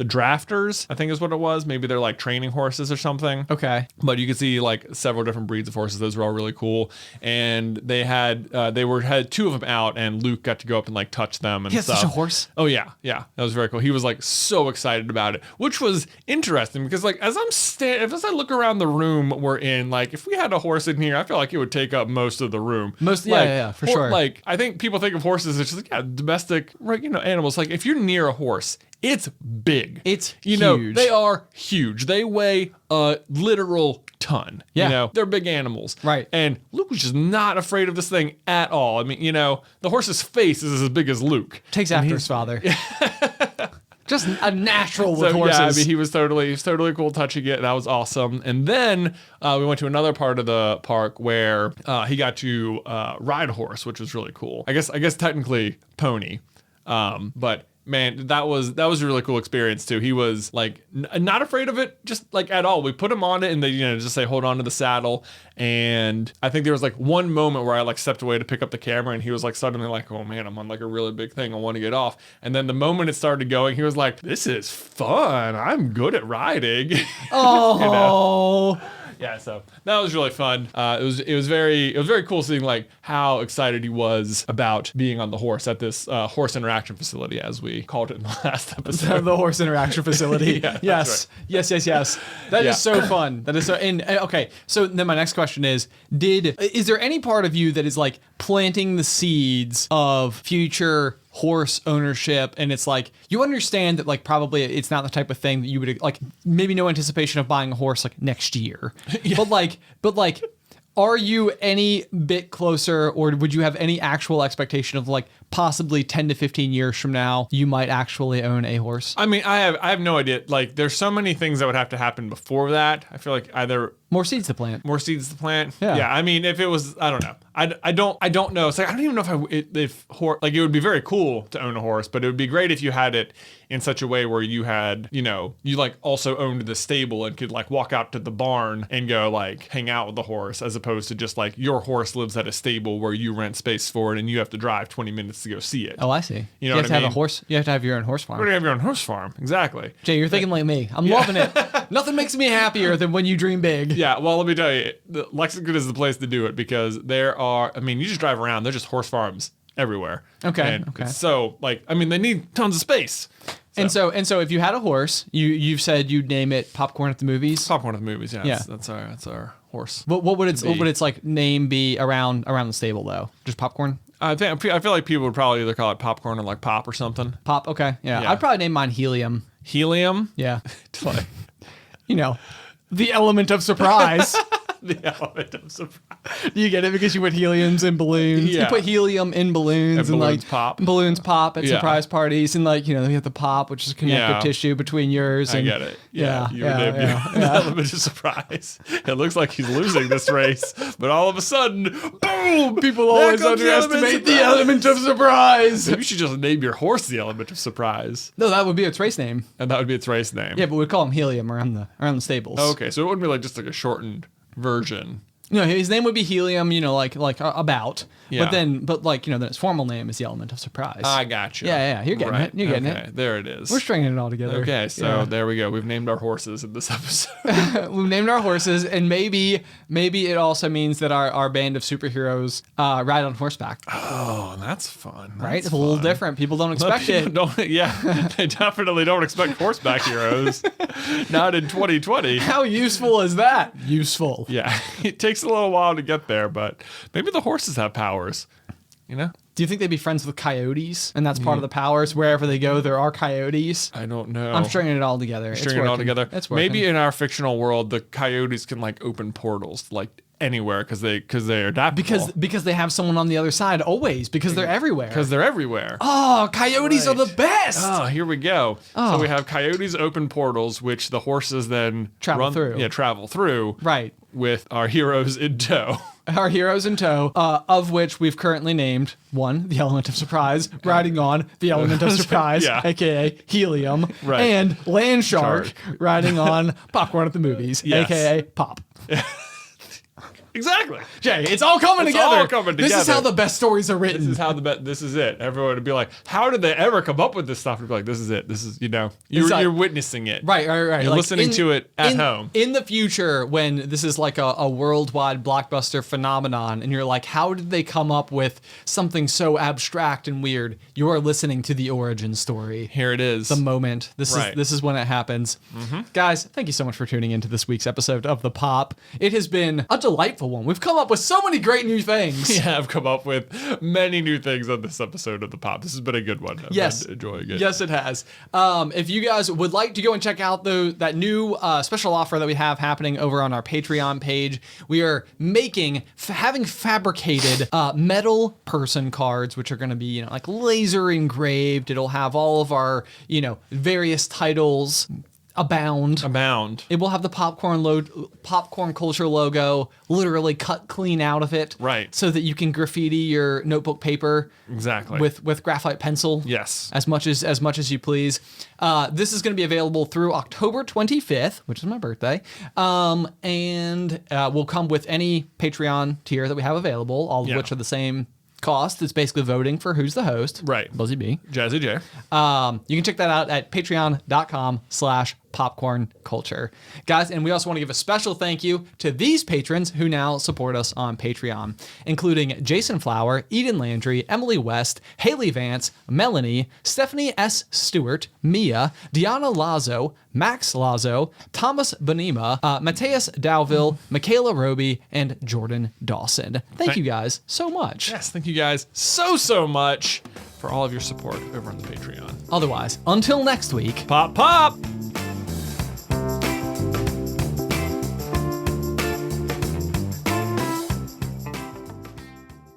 drafters, I think is what it was. Maybe they're like training horses or something. Okay. But you could see like several different breeds of horses. Those were all really cool. And they had two of them out, and Luke got to go up and like touch them and stuff. Such a horse. Oh yeah. That was very cool. He was like so excited about it, which was interesting because like as I look around the room we're in, like if we had a horse in here, I feel like it would take up most of the room. For sure. Like I think people think of horses as just like domestic, animals. Like if you're near a horse, it's big. It's huge. They are huge. They weigh a literal ton. Yeah. They're big animals. Right. And Luke was just not afraid of this thing at all. I mean, the horse's face is as big as Luke. Takes after his father. Just a natural with horses. Yeah, I mean, he was totally cool touching it. That was awesome. And then we went to another part of the park where he got to ride a horse, which was really cool. I guess technically pony, but. Man, that was a really cool experience too. He was like not afraid of it, just like at all. We put him on it and they just say hold on to the saddle. And I think there was like one moment where I like stepped away to pick up the camera and he was like suddenly like, oh man, I'm on like a really big thing. I want to get off. And then the moment it started going, he was like, this is fun. I'm good at riding. Oh. Yeah, so that was really fun. It was very cool seeing like how excited he was about being on the horse at this horse interaction facility, as we called it in the last episode. The horse interaction facility. Yeah, yes. Right. Yes. That is so fun. That is so. And okay, so then my next question is there any part of you that is like planting the seeds of future horse ownership, and it's like you understand that like probably it's not the type of thing that you would like, maybe no anticipation of buying a horse like next year. Yeah. But like are you any bit closer, or would you have any actual expectation of like possibly 10 to 15 years from now you might actually own a horse? I mean, I have no idea. Like there's so many things that would have to happen before that. I feel like either more seeds to plant. Yeah. I mean, if it was, I don't know. I don't know. It's like I don't even know if it would be very cool to own a horse, but it would be great if you had it in such a way where you had, you like also owned the stable and could like walk out to the barn and go like hang out with the horse, as opposed to just like your horse lives at a stable where you rent space for it and you have to drive 20 minutes to go see it. Oh, I see. You have to have a horse. You have to have your own horse farm. We're gonna have your own horse farm. Exactly. Jay, you're thinking like me. I'm loving it. Nothing makes me happier than when you dream big. Yeah, well, let me tell you, Lexington is the place to do it because you just drive around, there's just horse farms everywhere. Okay. So, like, I mean, they need tons of space. So. And so if you had a horse, you've said you'd name it Popcorn at the Movies? Popcorn at the Movies, yeah. That's our horse. What would its like name be around the stable though? Just Popcorn? I feel like people would probably either call it Popcorn or like Pop or something. Pop, okay. Yeah. I'd probably name mine Helium. Helium? Yeah. Like, the element of surprise. The element of surprise. Do you get it? Because you put heliums in balloons. Yeah. You put helium in balloons and balloons like pop. Balloons pop at surprise parties, and like, you have the pop, which is connective tissue between yours. And, I get it. Yeah. The element of surprise. It looks like he's losing this race, but all of a sudden, boom! People always underestimate the element of surprise. Maybe you should just name your horse the element of surprise. No, that would be its race name. And that would be its race name. Yeah, but we'd call him Helium around the stables. Okay, so it wouldn't be like just like a shortened version. No, his name would be Helium, like about. Yeah. Then his formal name is the element of surprise. I got you. Yeah, you're getting it. You're getting it. There it is. We're stringing it all together. Okay, so there we go. We've named our horses in this episode. We've named our horses, and maybe it also means that our band of superheroes ride on horseback. Oh, that's fun. Right? It's a little different. People don't expect it. They definitely don't expect horseback heroes. Not in 2020. How useful is that? Useful. Yeah, it takes a little while to get there, but maybe the horses have powers. Do you think they'd be friends with coyotes? And that's part of the powers. Wherever they go, there are coyotes. I don't know. I'm stringing it all together. It's working. Maybe in our fictional world, the coyotes can like open portals like anywhere because they're adaptable. Because they have someone on the other side always. Because they're everywhere. Oh, coyotes are the best. Oh, here we go. Oh. So we have coyotes open portals, which the horses then travel through. Right. With our heroes in tow. Of which we've currently named one, the element of surprise, riding on the element of surprise, aka Helium, and Land Shark riding on Popcorn at the Movies, aka Pop. Exactly. Jay, it's all coming together. All coming together. This is how the best stories are written. This is it. Everyone would be like, how did they ever come up with this stuff? And be like, this is it. This is, you're witnessing it. Right. You're like listening to it at home. In the future, when this is like a worldwide blockbuster phenomenon, and you're like, how did they come up with something so abstract and weird? You are listening to the origin story. Here it is. The moment. This is when it happens. Guys, thank you so much for tuning into this week's episode of The Pop. It has been a delightful one. We've come up with so many great new things. Yeah, I've come up with many new things on this episode of The Pop. This has been a good one. I've been enjoying it. Yes, it has. If you guys would like to go and check out that new special offer that we have happening over on our Patreon page, we are having fabricated metal person cards, which are going to be like laser engraved. It'll have all of our various titles abound. It will have the popcorn culture logo literally cut clean out of it. Right. So that you can graffiti your notebook paper. Exactly. With graphite pencil. Yes. As much as you please. This is going to be available through October 25th, which is my birthday. And will come with any Patreon tier that we have available, all of which are the same cost. It's basically voting for who's the host. Right. Buzzy B. Jazzy J. You can check that out at patreon.com/popcornculture. Guys, and we also want to give a special thank you to these patrons who now support us on Patreon, including Jason Flower, Eden Landry, Emily West, Haley Vance, Melanie, Stephanie S. Stewart, Mia, Deanna Lazo, Max Lazo, Thomas Benema, Mateus Dowville, Michaela Roby, and Jordan Dawson. Thank you guys so much. Yes, thank you guys so much for all of your support over on the Patreon. Otherwise, until next week, pop!